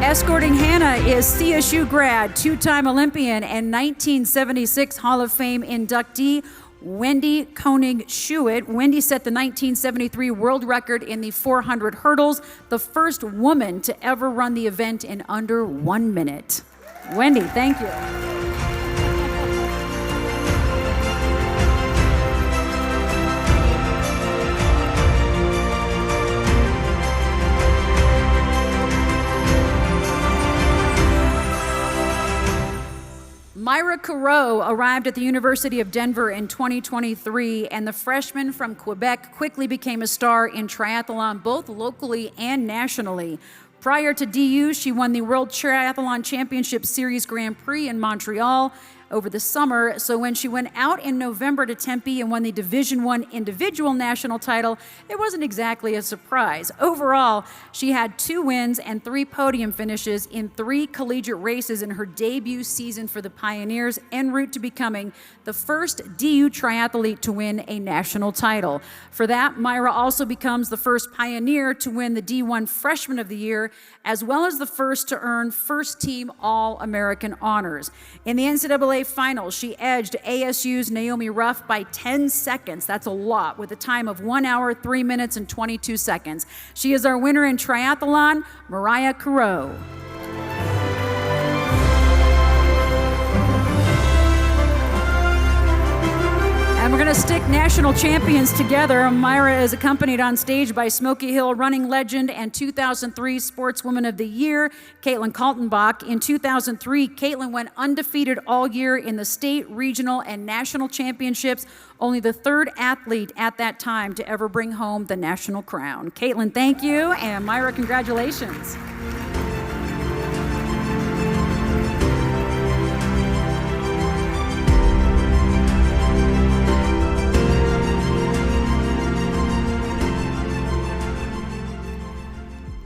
Escorting Hannah is CSU grad, 2-time Olympian, and 1976 Hall of Fame inductee, Wendy Koenig-Schuett. Wendy set the 1973 world record in the 400 hurdles, the first woman to ever run the event in under 1 minute. Wendy, thank you. Myra Careau arrived at the University of Denver in 2023, and the freshman from Quebec quickly became a star in triathlon, both locally and nationally. Prior to DU, she won the World Triathlon Championship Series Grand Prix in Montreal over the summer. So when she went out in November to Tempe and won the Division I individual national title, it wasn't exactly a surprise. Overall, she had 2 wins and 3 podium finishes in 3 collegiate races in her debut season for the Pioneers, en route to becoming the first DU triathlete to win a national title. For that, Myra also becomes the first Pioneer to win the D1 Freshman of the Year, as well as the first to earn first-team All-American honors. In the NCAA NCAA finals, she edged ASU's Naomi Ruff by 10 seconds. That's a lot, with a time of 1 hour, 3 minutes, and 22 seconds. She is our winner in triathlon, Mariah Carreau. And we're going to stick national champions together. Myra is accompanied on stage by Smoky Hill running legend and 2003 Sportswoman of the Year, Caitlin Kaltenbach. In 2003, Caitlin went undefeated all year in the state, regional, and national championships, only the third athlete at that time to ever bring home the national crown. Caitlin, thank you, and Myra, congratulations.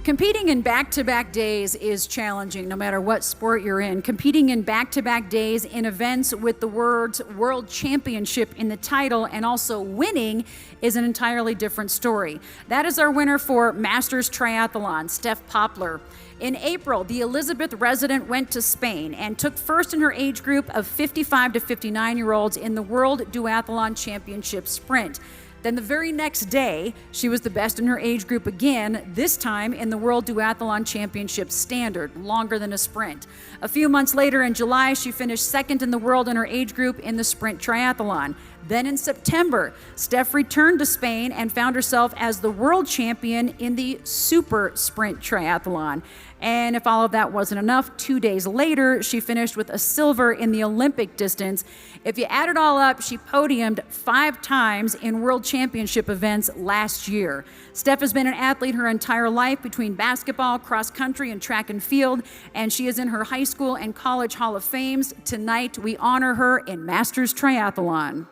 Competing in back-to-back days is challenging, no matter what sport you're in. Competing in back-to-back days in events with the words World Championship in the title and also winning is an entirely different story. That is our winner for Masters Triathlon, Steph Poplar. In April, the Elizabeth resident went to Spain and took first in her age group of 55 to 59-year-olds in the World Duathlon Championship Sprint. Then the very next day, she was the best in her age group again, this time in the World Duathlon Championship Standard, longer than a sprint. A few months later in July, she finished second in the world in her age group in the sprint triathlon. Then in September, Steph returned to Spain and found herself as the world champion in the super sprint triathlon. And if all of that wasn't enough, 2 days later, she finished with a silver in the Olympic distance. If you add it all up, she podiumed 5 times in world championship events last year. Steph has been an athlete her entire life between basketball, cross country, and track and field, and she is in her high school and college Hall of Fames. Tonight, we honor her in Masters Triathlon.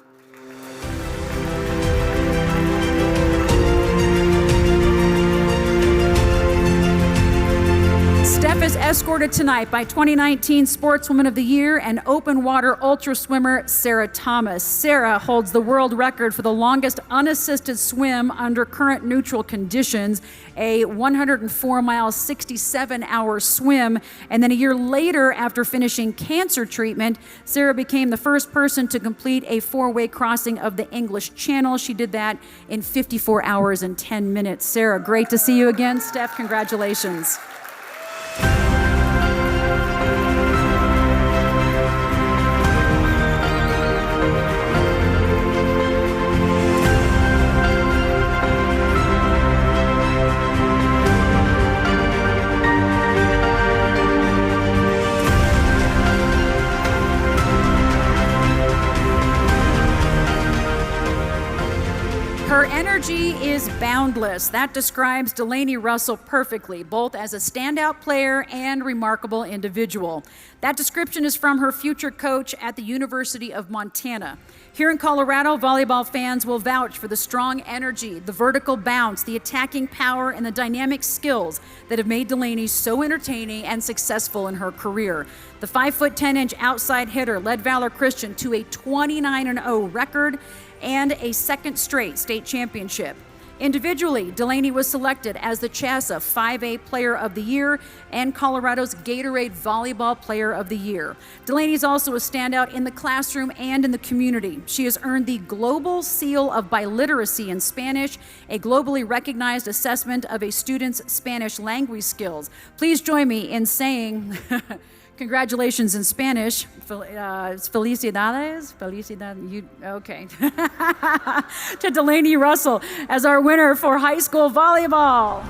Steph is escorted tonight by 2019 Sportswoman of the Year and open water ultra swimmer Sarah Thomas. Sarah holds the world record for the longest unassisted swim under current neutral conditions, a 104-mile, 67-hour swim. And then a year later, after finishing cancer treatment, Sarah became the first person to complete a 4-way crossing of the English Channel. She did that in 54 hours and 10 minutes. Sarah, great to see you again. Steph, congratulations. Her energy is boundless. That describes Delaney Russell perfectly, both as a standout player and remarkable individual. That description is from her future coach at the University of Montana. Here in Colorado, volleyball fans will vouch for the strong energy, the vertical bounce, the attacking power, and the dynamic skills that have made Delaney so entertaining and successful in her career. The 5'10" outside hitter led Valor Christian to a 29-0 record and a second straight state championship. Individually, Delaney was selected as the CHSAA 5A Player of the Year and Colorado's Gatorade Volleyball Player of the Year. Delaney is also a standout in the classroom and in the community. She has earned the Global Seal of Biliteracy in Spanish, a globally recognized assessment of a student's Spanish language skills. Please join me in saying congratulations in Spanish. Felicidades. Okay. To Delaney Russell as our winner for high school volleyball.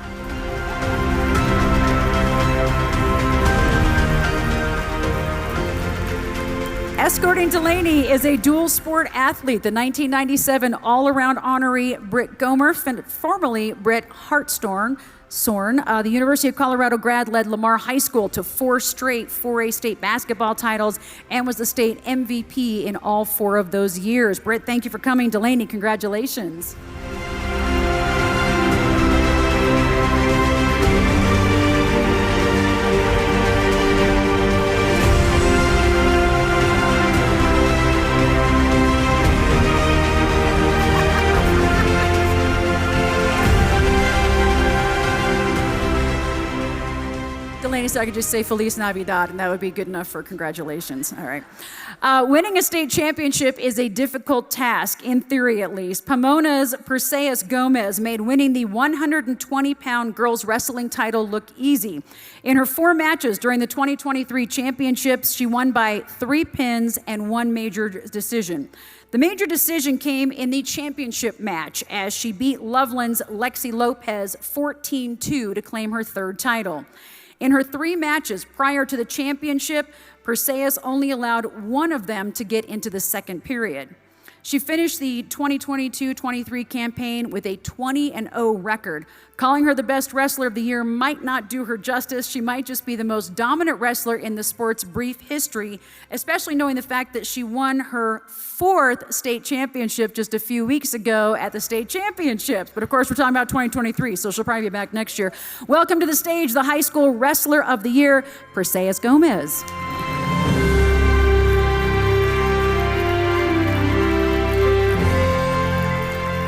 Escorting Delaney is a dual sport athlete, the 1997 all-around honoree Britt Gomer, formerly Britt Hartshorn. The University of Colorado grad led Lamar High School to 4 straight 4A state basketball titles and was the state MVP in all 4 of those years. Britt, thank you for coming. Delaney, congratulations. Delaney, nice, I could just say Feliz Navidad, and that would be good enough for congratulations. All right. Winning a state championship is a difficult task, in theory at least. Pomona's Perseus Gomez made winning the 120-pound girls wrestling title look easy. In her 4 matches during the 2023 championships, she won by 3 pins and 1 major decision. The major decision came in the championship match as she beat Loveland's Lexi Lopez 14-2 to claim her 3rd title. In her 3 matches prior to the championship, Perseus only allowed 1 of them to get into the 2nd period. She finished the 2022-23 campaign with a 20-0 record. Calling her the best wrestler of the year might not do her justice. She might just be the most dominant wrestler in the sport's brief history, especially knowing the fact that she won her 4th state championship just a few weeks ago at the state championships. But of course, we're talking about 2023, so she'll probably be back next year. Welcome to the stage, the high school wrestler of the year, Perseus Gomez.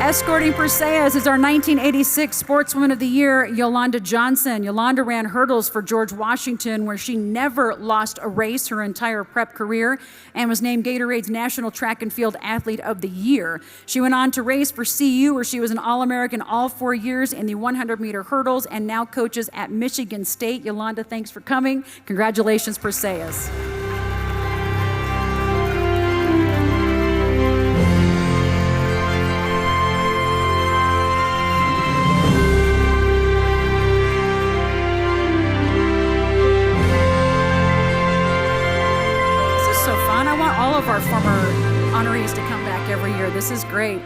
Escorting Perseus is our 1986 Sportswoman of the Year, Yolanda Johnson. Yolanda ran hurdles for George Washington, where she never lost a race her entire prep career and was named Gatorade's National Track and Field Athlete of the Year. She went on to race for CU, where she was an All-American all 4 years in the 100-meter hurdles and now coaches at Michigan State. Yolanda, thanks for coming. Congratulations, Perseus. All of our former honorees to come back every year. This is great.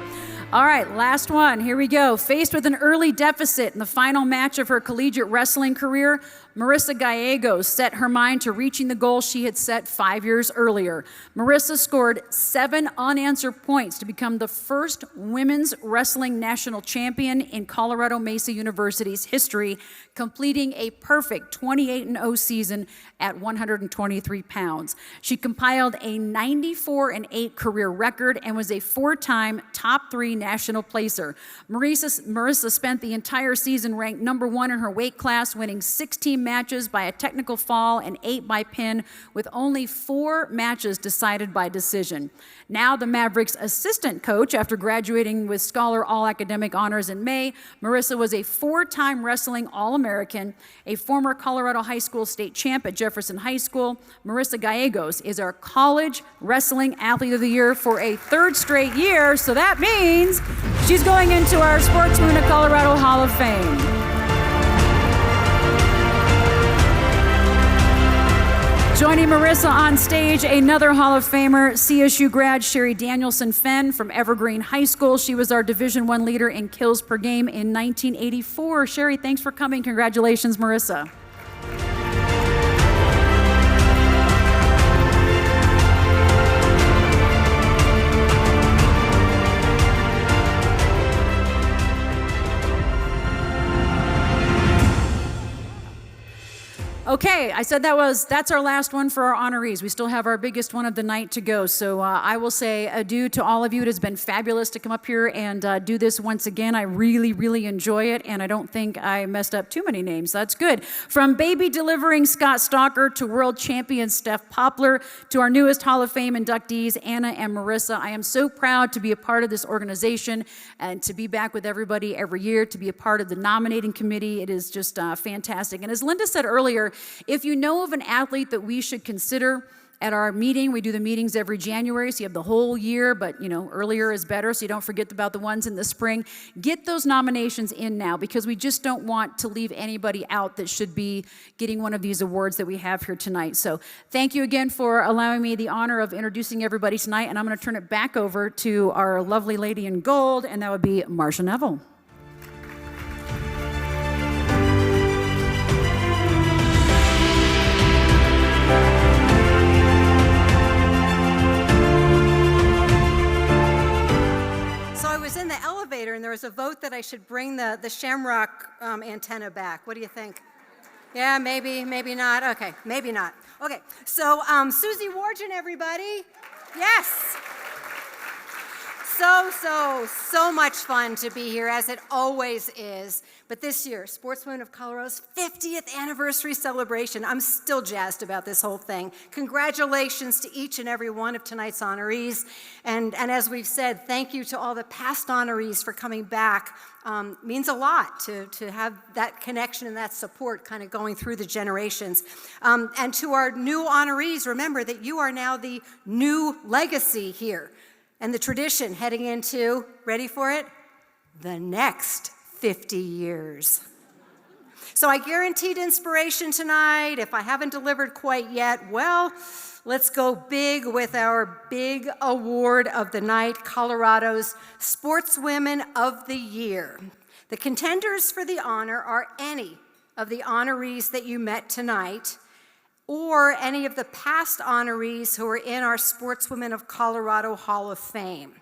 All right, last one. Here we go. Faced with an early deficit in the final match of her collegiate wrestling career, Marissa Gallegos set her mind to reaching the goal she had set 5 years earlier. Marissa scored 7 unanswered points to become the first women's wrestling national champion in Colorado Mesa University's history, completing a perfect 28-0 season at 123 pounds. She compiled a 94-8 career record and was a 4-time top 3 national placer. Marissa spent the entire season ranked number 1 in her weight class, winning 16 matches by a technical fall and 8 by pin, with only 4 matches decided by decision. Now the Mavericks' assistant coach, after graduating with Scholar All-Academic Honors in May, Marissa was a 4-time wrestling All-American, a former Colorado High School state champ at Jefferson High School. Marissa Gallegos is our College Wrestling Athlete of the Year for a 3rd straight year, so that means she's going into our Sportswomen of Colorado Hall of Fame. Joining Marissa on stage, another Hall of Famer, CSU grad Sherry Danielson-Fenn from Evergreen High School. She was our Division I leader in kills per game in 1984. Sherry, thanks for coming. Congratulations, Marissa. Okay, I said that's our last one for our honorees. We still have our biggest one of the night to go. So I will say adieu to all of you. It has been fabulous to come up here and do this once again. I really, really enjoy it, and I don't think I messed up too many names. That's good. From baby delivering Scott Stalker to world champion Steph Poplar to our newest Hall of Fame inductees, Anna and Marissa, I am so proud to be a part of this organization and to be back with everybody every year, to be a part of the nominating committee. It is just fantastic. And as Linda said earlier, if you know of an athlete that we should consider at our meeting, we do the meetings every January, so you have the whole year, but earlier is better, so you don't forget about the ones in the spring. Get those nominations in now, because we just don't want to leave anybody out that should be getting one of these awards that we have here tonight. So thank you again for allowing me the honor of introducing everybody tonight, and I'm going to turn it back over to our lovely lady in gold, and that would be Marcia Neville. In the elevator, and there was a vote that I should bring the Shamrock antenna back. What do you think? Yeah, maybe not. Okay, maybe not. Okay, so Susie Wargen, everybody. Yes. So much fun to be here, as it always is. But this year, Sportswomen of Colorado's 50th anniversary celebration. I'm still jazzed about this whole thing. Congratulations to each and every one of tonight's honorees. And as we've said, thank you to all the past honorees for coming back. Means a lot to have that connection and that support kind of going through the generations. And to our new honorees, remember that you are now the new legacy here. And the tradition heading into, ready for it? The next 50 years. So I guaranteed inspiration tonight. If I haven't delivered quite yet, well, let's go big with our big award of the night, Colorado's Sportswomen of the Year. The contenders for the honor are any of the honorees that you met tonight, or any of the past honorees who are in our Sportswomen of Colorado Hall of Fame.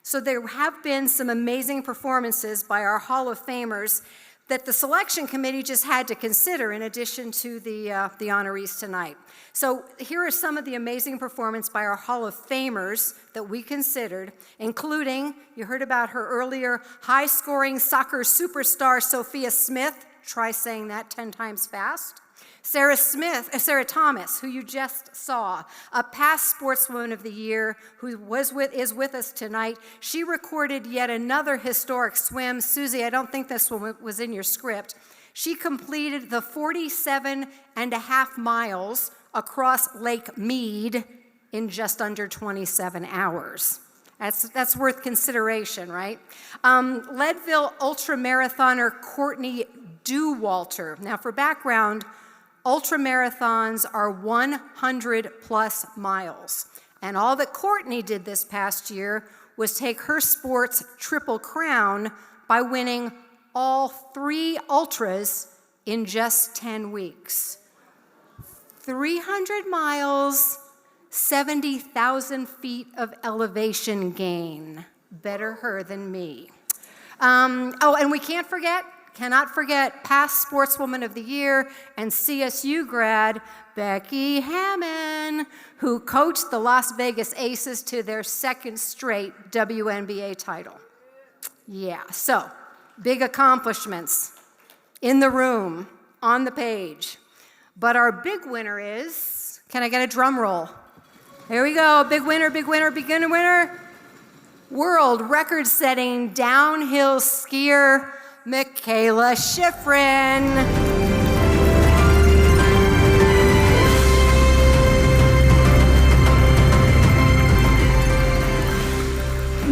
So there have been some amazing performances by our Hall of Famers that the selection committee just had to consider in addition to the honorees tonight. So here are some of the amazing performances by our Hall of Famers that we considered, including, you heard about her earlier, high-scoring soccer superstar Sophia Smith. Try saying that 10 times fast. Sarah Thomas, who you just saw, a past Sportswoman of the Year, who is with us tonight. She recorded yet another historic swim. Susie, I don't think this one was in your script. She completed the 47.5 miles across Lake Mead in just under 27 hours. That's worth consideration, right? Leadville ultramarathoner Courtney Dewalter. Now, for background, ultramarathons are 100 plus miles. And all that Courtney did this past year was take her sport's triple crown by winning all 3 ultras in just 10 weeks. 300 miles, 70,000 feet of elevation gain. Better her than me. And we cannot forget past Sportswoman of the Year and CSU grad Becky Hammond, who coached the Las Vegas Aces to their 2nd straight WNBA title. Yeah, so big accomplishments in the room, on the page. But our big winner is, can I get a drum roll? Here we go, big winner, world record-setting downhill skier Michaela Schifrin.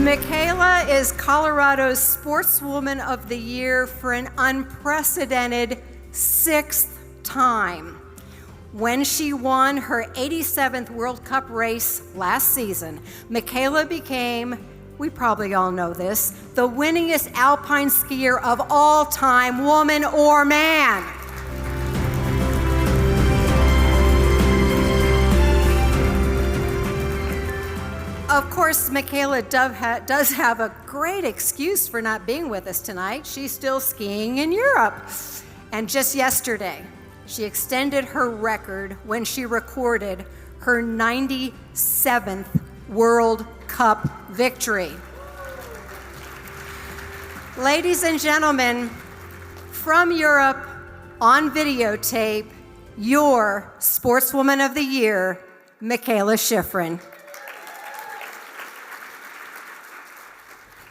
Michaela is Colorado's Sportswoman of the Year for an unprecedented 6th time. When she won her 87th World Cup race last season, Michaela became, we probably all know this, the winningest alpine skier of all time, woman or man. Of course, Michaela does have a great excuse for not being with us tonight. She's still skiing in Europe. And just yesterday, she extended her record when she recorded her 97th World Cup victory. Ladies and gentlemen, from Europe on videotape, your Sportswoman of the Year, Michaela Schifrin.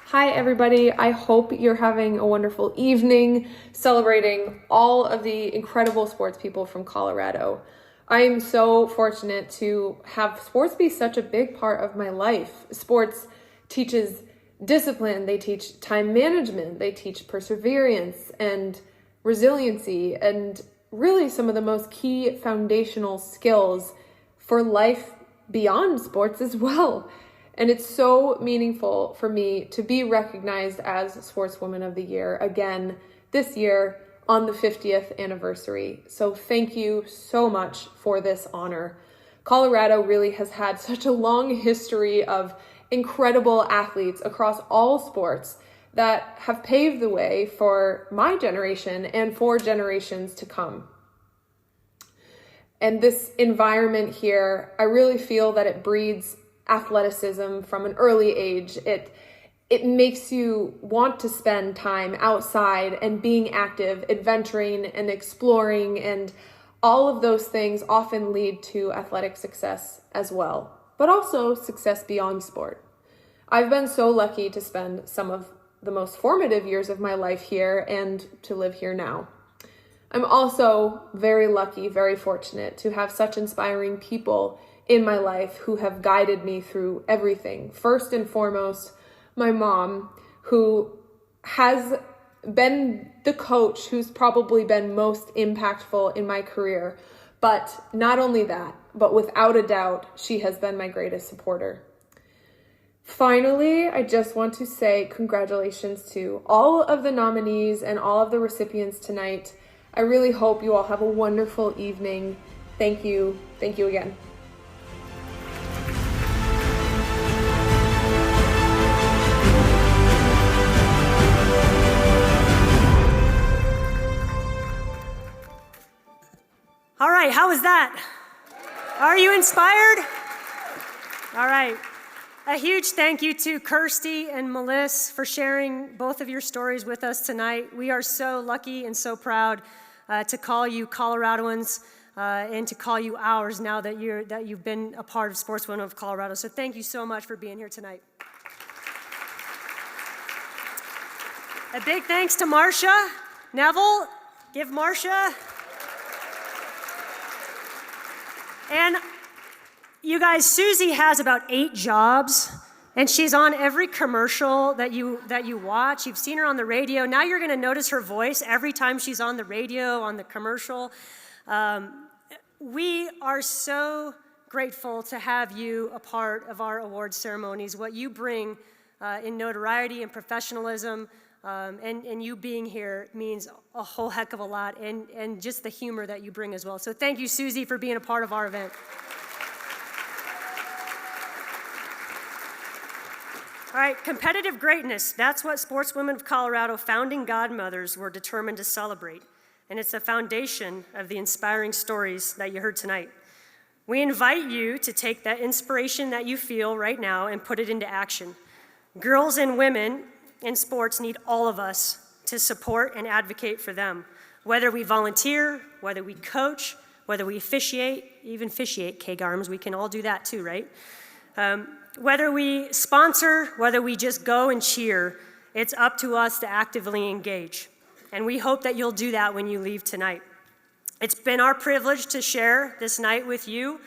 Hi everybody, I hope you're having a wonderful evening celebrating all of the incredible sports people from Colorado. I am so fortunate to have sports be such a big part of my life. Sports teaches discipline, they teach time management, they teach perseverance and resiliency, and really some of the most key foundational skills for life beyond sports as well. And it's so meaningful for me to be recognized as Sportswoman of the Year again this year on the 50th anniversary. So thank you so much for this honor. Colorado really has had such a long history of incredible athletes across all sports that have paved the way for my generation and for generations to come. And this environment here, I really feel that it breeds athleticism from an early age. It it makes you want to spend time outside and being active, adventuring and exploring, and all of those things often lead to athletic success as well, but also success beyond sport. I've been so lucky to spend some of the most formative years of my life here and to live here now. I'm also very lucky, very fortunate to have such inspiring people in my life who have guided me through everything. First and foremost, my mom, who has been the coach who's probably been most impactful in my career. But not only that, but without a doubt, she has been my greatest supporter. Finally, I just want to say congratulations to all of the nominees and all of the recipients tonight. I really hope you all have a wonderful evening. Thank you. Thank you again. All right, how was that? Are you inspired? All right. A huge thank you to Kirsty and Melissa for sharing both of your stories with us tonight. We are so lucky and so proud to call you Coloradoans and to call you ours now that you've been a part of Sportswomen of Colorado. So thank you so much for being here tonight. A big thanks to Marcia. Neville, give Marcia. And you guys, Susie has about 8 jobs, and she's on every commercial that you watch. You've seen her on the radio. Now you're going to notice her voice every time she's on the radio, on the commercial. We are so grateful to have you a part of our award ceremonies. What you bring in notoriety and professionalism, and you being here means a whole heck of a lot, and just the humor that you bring as well. So thank you, Susie, for being a part of our event. All right, competitive greatness. That's what Sportswomen of Colorado founding godmothers were determined to celebrate. And it's the foundation of the inspiring stories that you heard tonight. We invite you to take that inspiration that you feel right now and put it into action. Girls and women in sports need all of us to support and advocate for them. Whether we volunteer, whether we coach, whether we officiate, even officiate K-Garms, we can all do that too, right? Whether we sponsor, whether we just go and cheer, it's up to us to actively engage. And we hope that you'll do that when you leave tonight. It's been our privilege to share this night with you.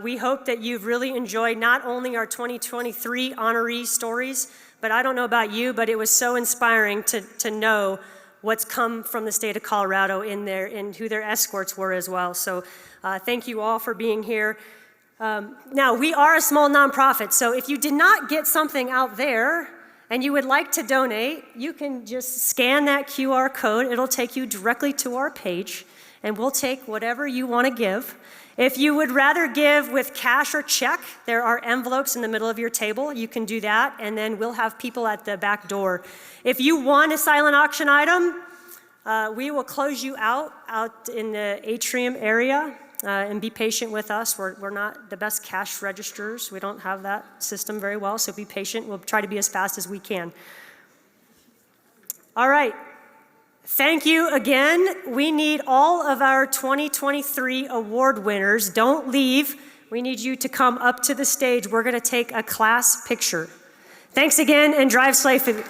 We hope that you've really enjoyed not only our 2023 honoree stories, but I don't know about you, but it was so inspiring to know what's come from the state of Colorado in there and who their escorts were as well. So thank you all for being here. Now, we are a small nonprofit, so if you did not get something out there and you would like to donate, you can just scan that QR code. It'll take you directly to our page, and we'll take whatever you want to give. If you would rather give with cash or check, there are envelopes in the middle of your table. You can do that, and then we'll have people at the back door. If you want a silent auction item, we will close you out in the atrium area. And be patient with us. We're not the best cash registers. We don't have that system very well, so be patient. We'll try to be as fast as we can. All right. Thank you again. We need all of our 2023 award winners. Don't leave. We need you to come up to the stage. We're going to take a class picture. Thanks again, and drive safely.